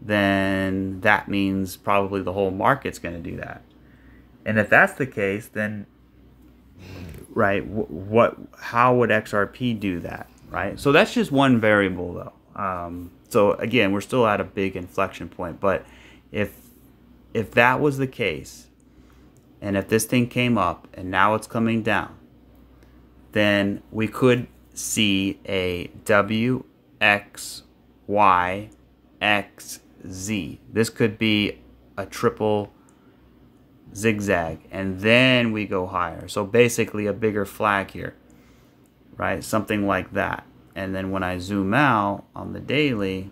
then that means probably the whole market's going to do that. And if that's the case, then right, how would XRP do that, right? So that's just one variable though. So again, we're still at a big inflection point, but if that was the case, and if this thing came up and now it's coming down, then we could see a W, X, Y, X, Z. This could be a triple zigzag, and then we go higher. So basically a bigger flag here, right? Something like that. And then when I zoom out on the daily,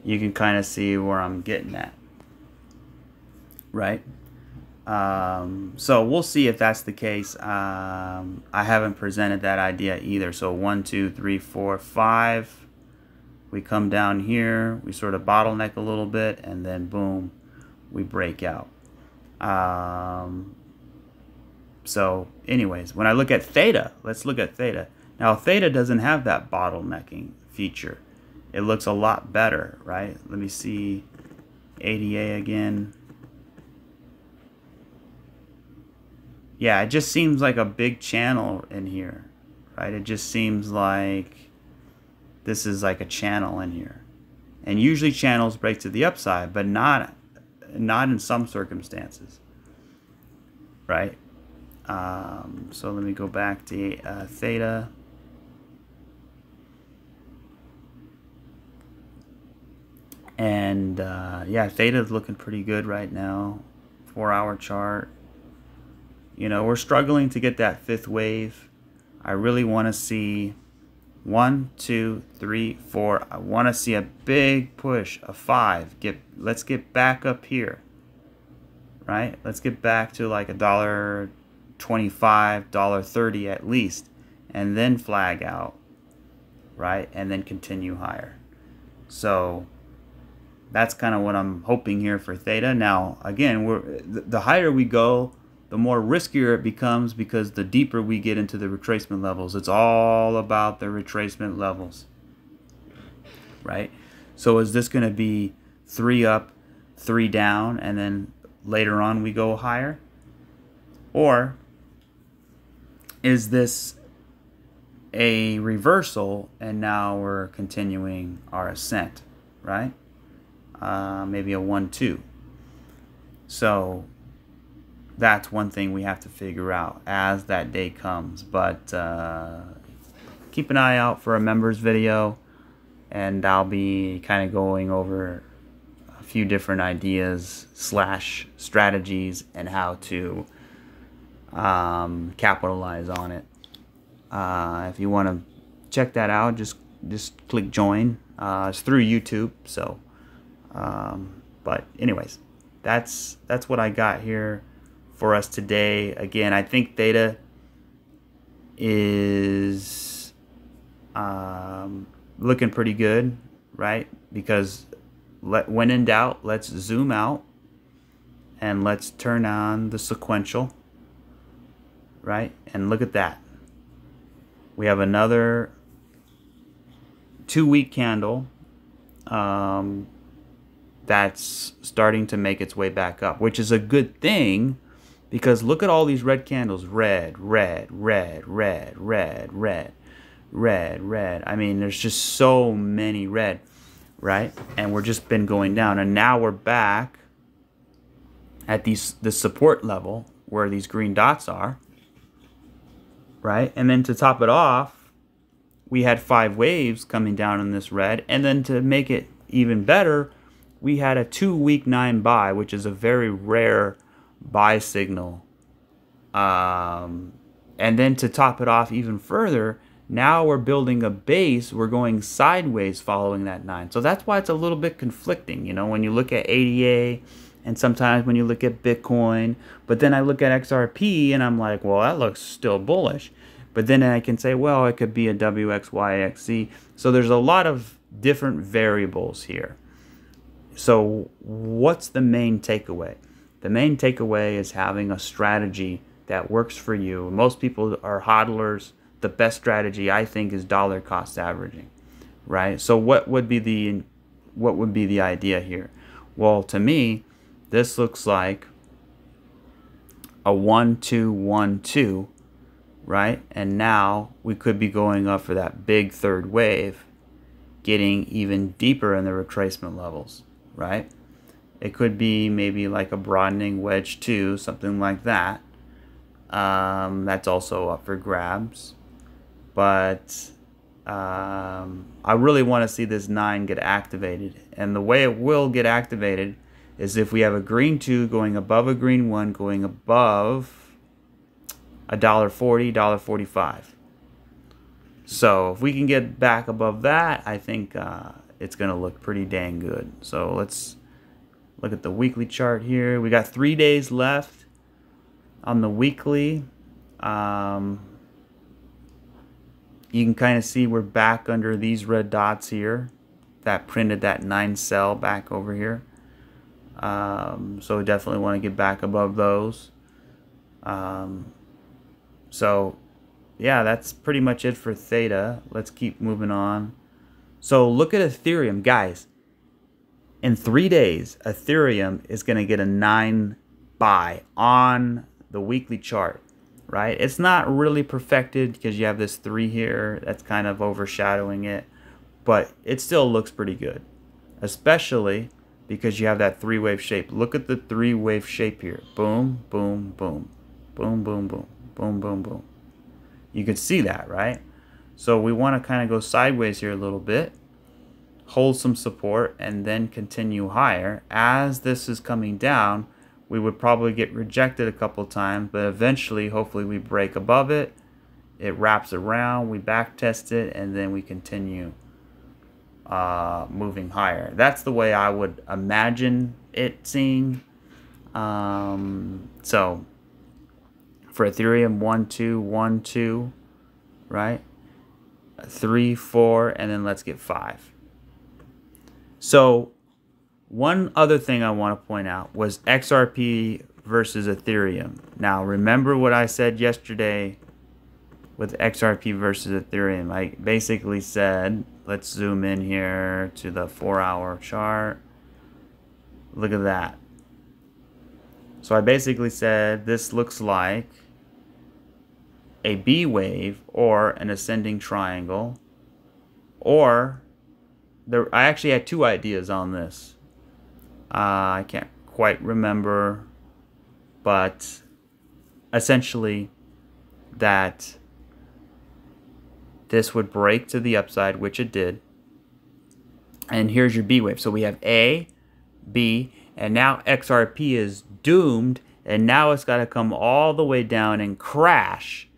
you can kind of see where I'm getting at, right? So we'll see if that's the case. I haven't presented that idea either. So 1, 2, 3, 4, 5. We come down here, we sort of bottleneck a little bit, and then boom, we break out. So anyways, when I look at theta, let's look at theta. Now theta doesn't have that bottlenecking feature. It looks a lot better, right? Let me see ADA again. Yeah, it just seems like a big channel in here, right? It just seems like this is like a channel in here. And usually channels break to the upside, but not in some circumstances, right? So let me go back to theta. And yeah, theta is looking pretty good right now. 4-hour chart. You know, we're struggling to get that fifth wave. I really want to see 1, 2, 3, 4. I want to see a big push, a 5. Let's get back up here, right? Let's get back to like $1.25, $1.30 at least, and then flag out, right? And then continue higher. So that's kind of what I'm hoping here for theta. Now, again, the higher we go, the more riskier it becomes, because the deeper we get into the retracement levels. It's all about the retracement levels, right? So is this going to be 3 up, 3 down, and then later on we go higher? Or is this a reversal and now we're continuing our ascent, right? Maybe a 1-2. So that's one thing we have to figure out as that day comes. But keep an eye out for a members video, and I'll be kind of going over a few different ideas / strategies and how to capitalize on it. If you want to check that out, just click join. It's through YouTube. So but anyways, that's what I got here for us today. Again, I think theta is looking pretty good, right? Because when in doubt, let's zoom out and let's turn on the sequential, right? And look at that. We have another 2-week candle that's starting to make its way back up, which is a good thing. Because look at all these red candles. Red, red, red, red, red, red, red, red. I mean, there's just so many red, right? And we're just been going down. And now we're back at the support level where these green dots are, right? And then to top it off, we had 5 waves coming down in this red. And then to make it even better, we had a 2-week 9 buy, which is a very rare buy signal. And then to top it off even further, now we're building a base. We're going sideways following that 9. So that's why it's a little bit conflicting, you know, when you look at ADA and sometimes when you look at Bitcoin. But then I look at XRP and I'm like, well, that looks still bullish. But then I can say, well, it could be a WXYXZ. So there's a lot of different variables here. So what's the main takeaway? The main takeaway is having a strategy that works for you. Most people are hodlers. The best strategy, I think, is dollar cost averaging, right? So what would be the idea here? Well, to me, this looks like a 1-2-1-2, right? And now we could be going up for that big third wave, getting even deeper in the retracement levels, right? It could be maybe like a broadening wedge 2, something like that. That's also up for grabs. But I really want to see this 9 get activated. And the way it will get activated is if we have a green 2 going above a green 1 going above $1.40, $1.45. So if we can get back above that, I think it's going to look pretty dang good. So let's look at the weekly chart here. We got 3 days left on the weekly. You can kind of see we're back under these red dots here that printed that 9 cell back over here. So we definitely want to get back above those. So yeah, that's pretty much it for Theta. Let's keep moving on. So look at Ethereum, guys. In 3 days, Ethereum is going to get a 9 buy on the weekly chart, right? It's not really perfected because you have this 3 here that's kind of overshadowing it, but it still looks pretty good, especially because you have that 3-wave shape. Look at the 3-wave shape here. Boom, boom, boom, boom, boom, boom, boom, boom, boom. You can see that, right? So we want to kind of go sideways here a little bit, hold some support, and then continue higher. As this is coming down, we would probably get rejected a couple times, but eventually, hopefully, we break above it. It wraps around, we back test it, and then we continue moving higher. That's the way I would imagine it seeing. So for Ethereum, 1 2 1 2, right? 3 4, and then let's get 5. So one other thing I want to point out was XRP versus Ethereum. Now remember what I said yesterday with XRP versus Ethereum. I basically said, let's zoom in here to the 4-hour chart. Look at that. So I basically said this looks like a B wave or an ascending triangle, or I actually had 2 ideas on this. I can't quite remember, but essentially that this would break to the upside, which it did. And here's your B wave. So we have A, B, and now XRP is doomed, and now it's got to come all the way down and crash,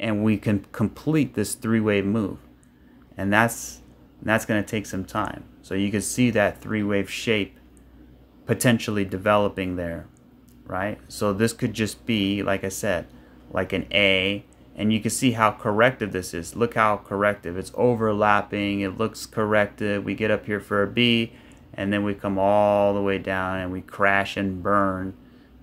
and we can complete this 3-wave move. And that's going to take some time. So you can see that 3-wave shape potentially developing there, right? So this could just be, like I said, like an A, and you can see how corrective this is. Look how corrective. It's overlapping. It looks corrective. We get up here for a B, and then we come all the way down, and we crash and burn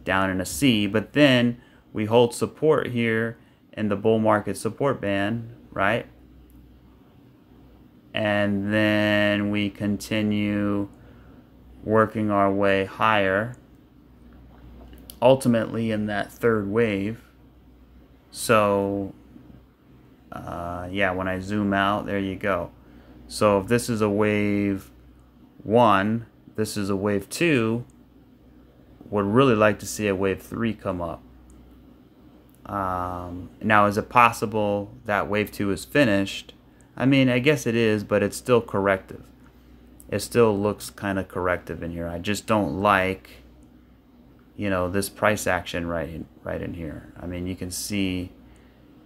down in a C. But then we hold support here in the bull market support band, right? And then we continue working our way higher, ultimately in that 3rd wave. So yeah, when I zoom out, there you go. So if this is a wave 1, this is a wave 2, would really like to see a wave 3 come up. Now, is it possible that wave 2 is finished? I mean, I guess it is, but it's still corrective. It still looks kind of corrective in here. I just don't like, you know, this price action right in here. I mean, you can see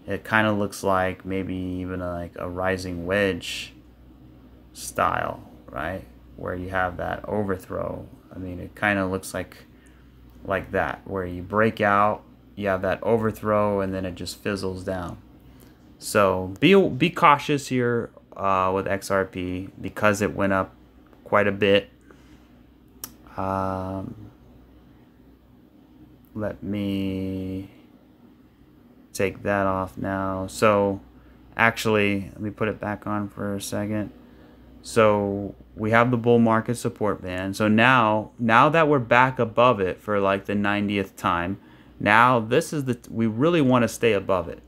it kind of looks like maybe even like a rising wedge style, right? Where you have that overthrow. I mean, it kind of looks like that, where you break out, you have that overthrow, and then it just fizzles down. So be cautious here with XRP because it went up quite a bit. Let me take that off now. So actually, let me put it back on for a second. So we have the bull market support band. So now that we're back above it for like the 90th time, now this is we really want to stay above it,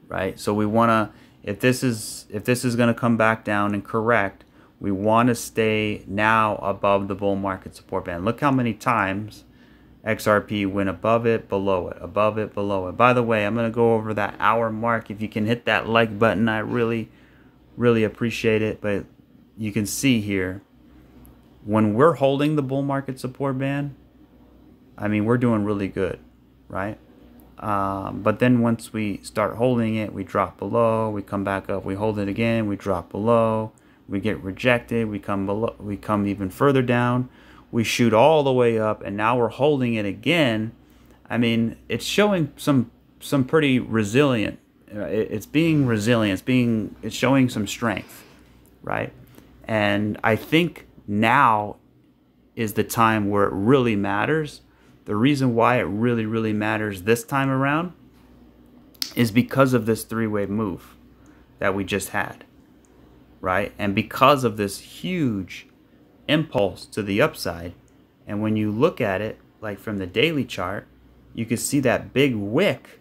right? So we want to, if this is going to come back down and correct, We want to stay now above the bull market support band. Look how many times XRP went above it, below it, above it, below it. By the way, I'm going to go over that hour mark. If you can hit that like button, I really appreciate it. But you can see here, when we're holding the bull market support band, I mean, we're doing really good, right? But then once we start holding it, we drop below, we come back up, we hold it again, we drop below, we get rejected, we come below, we come even further down, we shoot all the way up, and now we're holding it again. I mean, it's showing some pretty resilient. It's being resilient. It's showing some strength, right? And I think now is the time where it really matters. The reason why it really matters this time around is because of this three-wave move that we just had, right? And because of this huge impulse to the upside. And when you look at it, like from the daily chart, you can see that big wick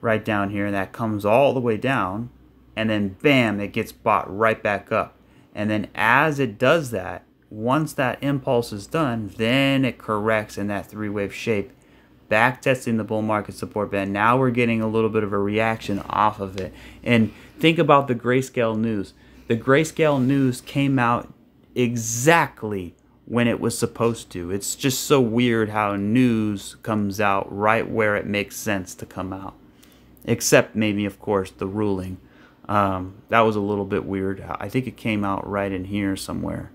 right down here, and that comes all the way down, and then bam, it gets bought right back up. And then as it does that, once that impulse is done, then it corrects in that three-wave shape, back testing the bull market support band. Now we're getting a little bit of a reaction off of it. And think about the GrayScale news. The GrayScale news came out exactly when it was supposed to. It's just so weird how news comes out right where it makes sense to come out. Except maybe, of course, the ruling. That was a little bit weird. I think it came out right in here somewhere.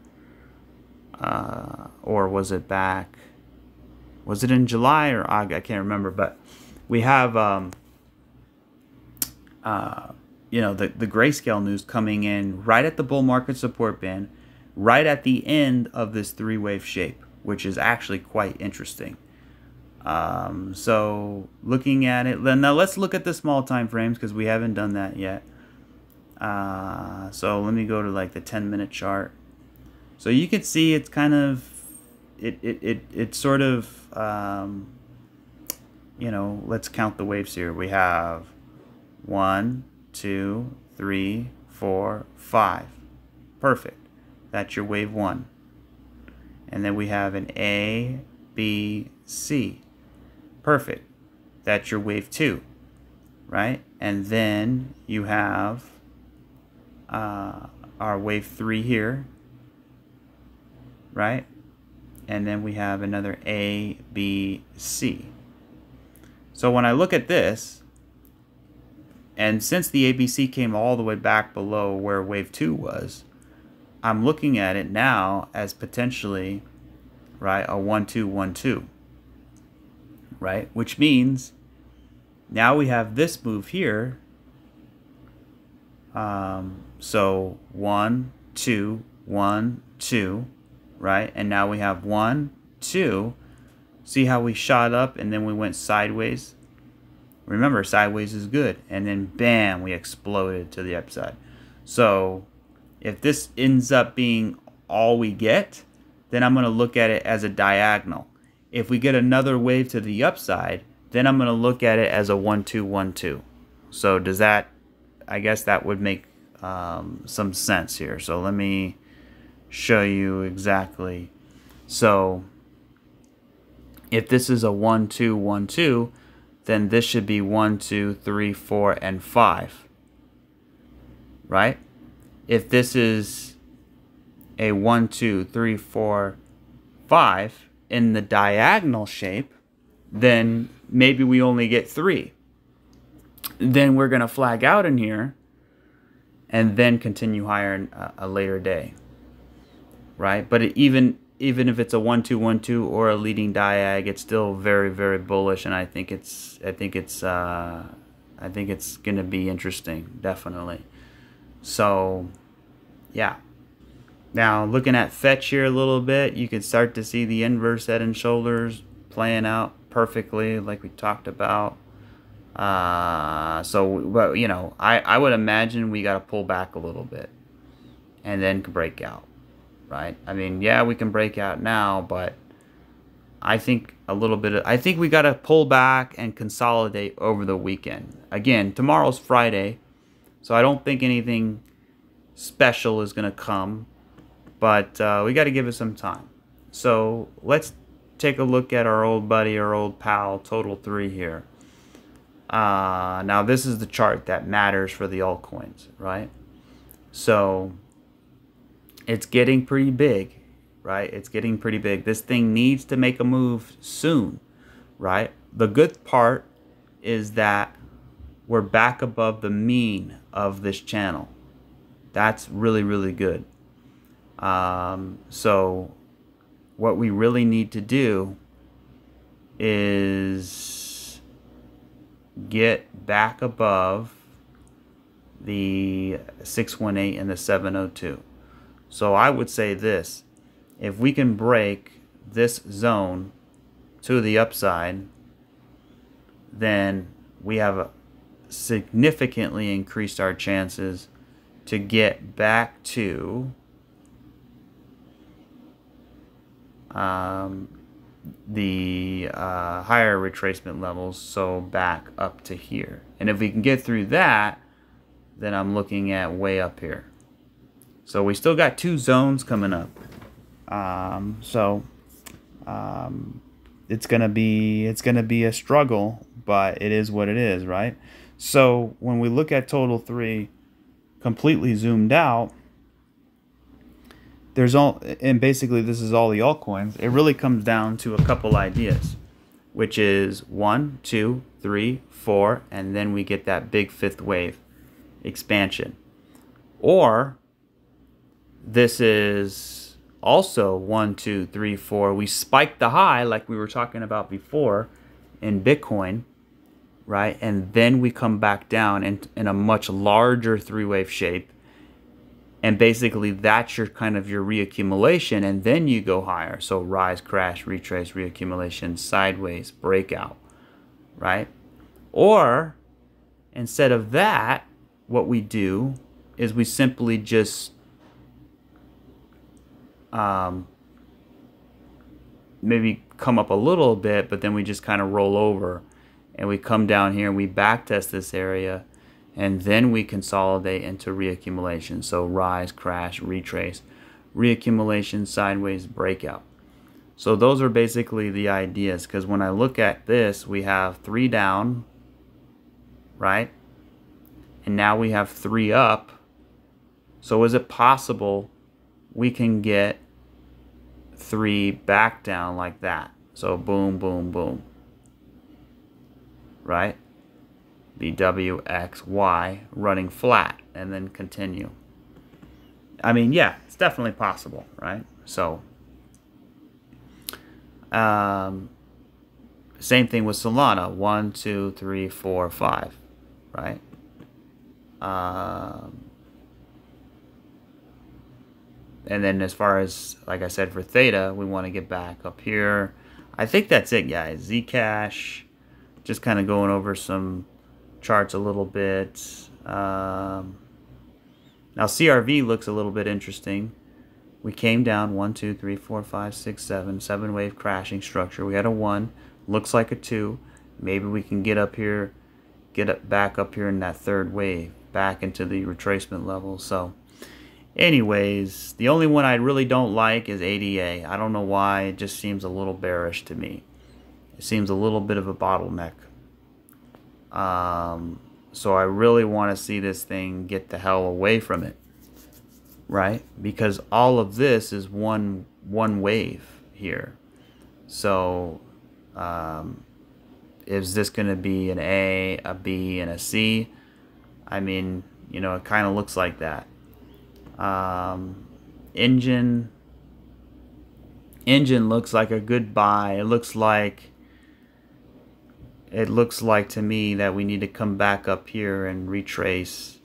Or was it back? Was it in July or August? I can't remember. But we have, you know, the GrayScale news coming in right at the bull market support band, right at the end of this three-wave shape, which is actually quite interesting. So looking at it, now let's look at the small time frames because we haven't done that yet. So let me go to like the 10-minute chart. So you can see it's kind of, it sort of, you know, let's count the waves here. We have 1, 2, 3, 4, 5. Perfect. That's your wave 1. And then we have an A, B, C. Perfect. That's your wave 2, right? And then you have our wave 3 here, right? And then we have another A, B, C. So when I look at this, and since the ABC came all the way back below where wave 2 was, I'm looking at it now as potentially, right, a 1, 2, 1, 2, right? Which means now we have this move here. So 1, 2, 1, 2, right? And now we have 1, 2. See how we shot up and then we went sideways? Remember, sideways is good. And then bam, we exploded to the upside. So if this ends up being all we get, then I'm going to look at it as a diagonal. If we get another wave to the upside, then I'm going to look at it as a 1, 2, 1, 2. So does that, I guess that would make some sense here. So let me show you exactly. So if this is a 1, 2, 1, 2, then this should be 1, 2, 3, 4, and 5, right? If this is a 1, 2, 3, 4, 5 in the diagonal shape, then maybe we only get 3. Then we're going to flag out in here and then continue higher in a later day, right? But even if it's a 1, 2, 1, 2 or a leading diag, it's still very, very bullish, and I think it's going to be interesting, definitely. So, yeah. Now, looking at fetch here a little bit, you can start to see the inverse head and shoulders playing out perfectly, like we talked about. But you know, I would imagine we got to pull back a little bit and then break out, right? I mean, yeah, we can break out now, but I think I think we got to pull back and consolidate over the weekend. Again, tomorrow's Friday, so I don't think anything special is going to come, but we got to give it some time. So let's take a look at our old buddy, our old pal, Total 3 here. Now this is the chart that matters for the altcoins, right? So it's getting pretty big, right? It's getting pretty big. This thing needs to make a move soon, right? The good part is that we're back above the mean of this channel. That's really, really good. So what we really need to do is get back above the 618 and the 702. So I would say this: if we can break this zone to the upside, then we have significantly increased our chances to get back to the higher retracement levels, so back up to here. And if we can get through that, then I'm looking at way up here. So we still got 2 zones coming up. It's gonna be a struggle, but it is what it is, right? So when we look at Total 3 completely zoomed out, and basically this is all the altcoins. It really comes down to a couple ideas, which is 1, 2, 3, 4, and then we get that big 5th wave expansion. Or this is also 1, 2, 3, 4. We spike the high like we were talking about before in Bitcoin, right? And then we come back down in a much larger 3-wave shape. And basically that's your kind of your reaccumulation, and then you go higher. So rise, crash, retrace, reaccumulation, sideways, breakout, right? Or instead of that, what we do is we simply just maybe come up a little bit, but then we just kind of roll over and we come down here and we backtest this area, and then we consolidate into reaccumulation. So rise, crash, retrace, reaccumulation, sideways, breakout. So those are basically the ideas, because when I look at this, we have 3 down, right? And now we have 3 up. So is it possible we can get 3 back down like that? So boom, boom, boom, right? BW, X, Y, running flat, and then continue. I mean, yeah, it's definitely possible, right? So, same thing with Solana. 1, 2, 3, 4, 5, right? And then as far as, like I said, for Theta, we want to get back up here. I think that's it, guys. Zcash, just kind of going over some charts a little bit. Now CRV looks a little bit interesting. We came down 1, 2, 3, 4, 5, 6, 7, 7-wave crashing structure. We had a 1, looks like a 2. Maybe we can get up here, back up here in that 3rd wave, back into the retracement level. So anyways, the only one I really don't like is ADA. I don't know why, it just seems a little bearish to me. It seems a little bit of a bottleneck. So I really want to see this thing get the hell away from it, right? Because all of this is one wave here. So is this going to be an A, a B, and a C? I mean, you know, it kind of looks like that. Engine looks like a good buy. It looks like to me that we need to come back up here and retrace,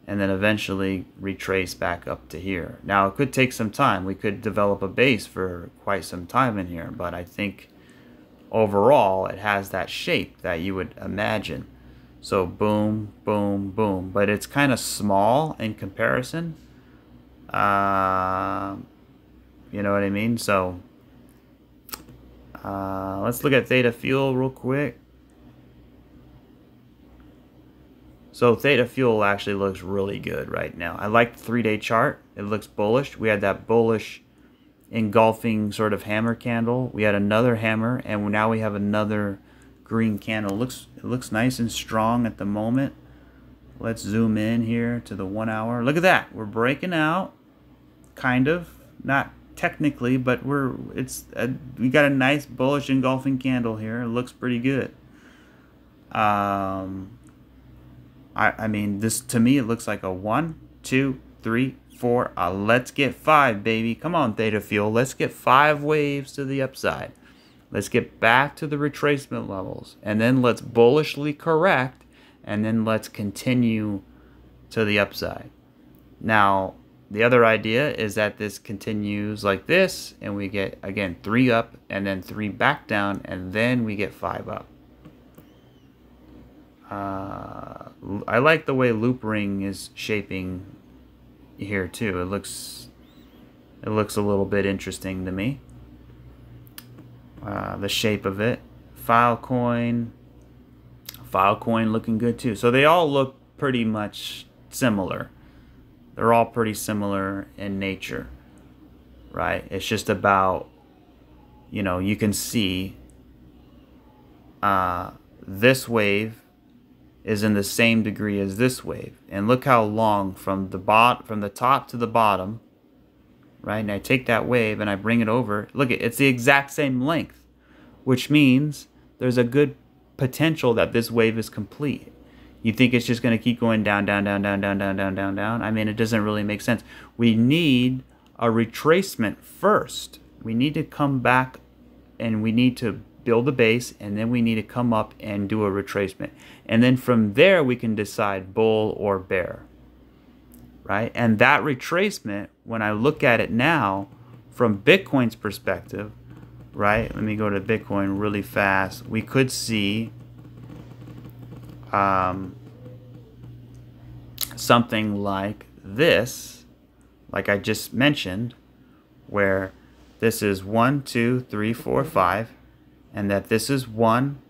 and then eventually retrace back up to here. Now it could take some time. We could develop a base for quite some time in here, but I think overall it has that shape that you would imagine. So boom, boom, boom, but it's kind of small in comparison. You know what I mean? So let's look at Theta Fuel real quick. So Theta Fuel actually looks really good right now. I like the 3-day chart. It looks bullish. We had that bullish engulfing sort of hammer candle. We had another hammer, and now we have another green candle. It looks nice and strong at the moment. Let's zoom in here to the 1 hour. Look at that. We're breaking out, kind of, not technically, but we got a nice bullish engulfing candle here. It looks pretty good. I mean, this, to me, it looks like a 1, 2, 3, 4. Let's get 5, baby. Come on, Theta Fuel. Let's get 5 waves to the upside. Let's get back to the retracement levels. And then let's bullishly correct. And then let's continue to the upside. Now, the other idea is that this continues like this. And we get, again, 3 up and then 3 back down. And then we get 5 up. I like the way Loop Ring is shaping here too. It looks a little bit interesting to me. The shape of it. Filecoin looking good too. So they all look pretty much similar. They're all pretty similar in nature, right? It's just about, you know, you can see this wave is in the same degree as this wave, and look how long from the top to the bottom, right? And I take that wave and I bring it over. Look, it's the exact same length, which means there's a good potential that this wave is complete. You think it's just going to keep going down, down, down, down, down, down, down, down, down? I mean, it doesn't really make sense. We need a retracement first. We need to come back and we need to build a base, and then we need to come up and do a retracement. And then from there, we can decide bull or bear, right? And that retracement, when I look at it now, from Bitcoin's perspective, right? Let me go to Bitcoin really fast. We could see something like this, like I just mentioned, where this is 1, 2, 3, 4, 5, and that this is 1,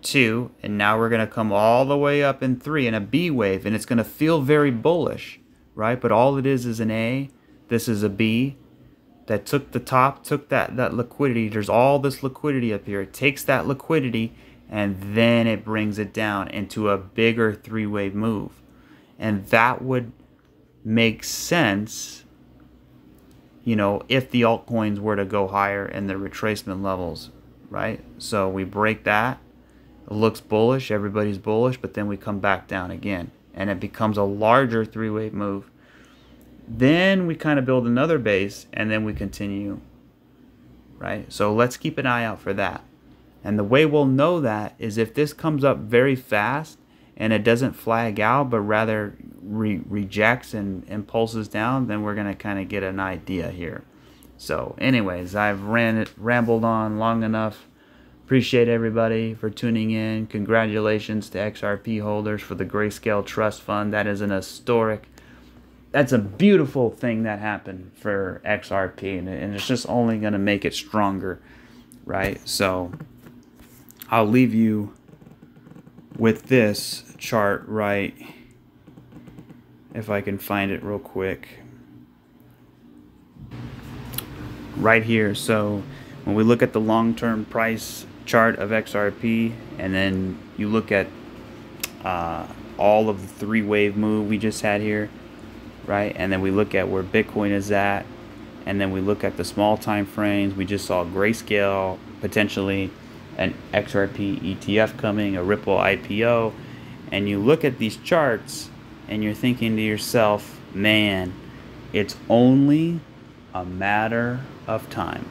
2, and now we're going to come all the way up in 3 in a B wave, and it's going to feel very bullish, right? But all it is an A. This is a B that took the top, took that liquidity. There's all this liquidity up here. It takes that liquidity, and then it brings it down into a bigger 3-wave move. And that would make sense, you know, if the altcoins were to go higher in the retracement levels, right? So we break that. It looks bullish. Everybody's bullish, but then we come back down again, and it becomes a larger 3-wave move. Then we kind of build another base, and then we continue, right? So let's keep an eye out for that. And the way we'll know that is if this comes up very fast and it doesn't flag out, but rather rejects and pulses down, then we're going to kind of get an idea here. So anyways, I've rambled on long enough. Appreciate everybody for tuning in. Congratulations to XRP holders for the GrayScale Trust Fund. That is an historic, that's a beautiful thing that happened for XRP, and it's just only going to make it stronger, right? So I'll leave you with this chart, right? If I can find it real quick. Right here. So when we look at the long-term price chart of XRP, and then you look at all of the 3-wave move we just had here, right? And then we look at where Bitcoin is at, and then we look at the small time frames. We just saw GrayScale, potentially an XRP ETF coming, a Ripple IPO, and you look at these charts and you're thinking to yourself, man, it's only a matter of time.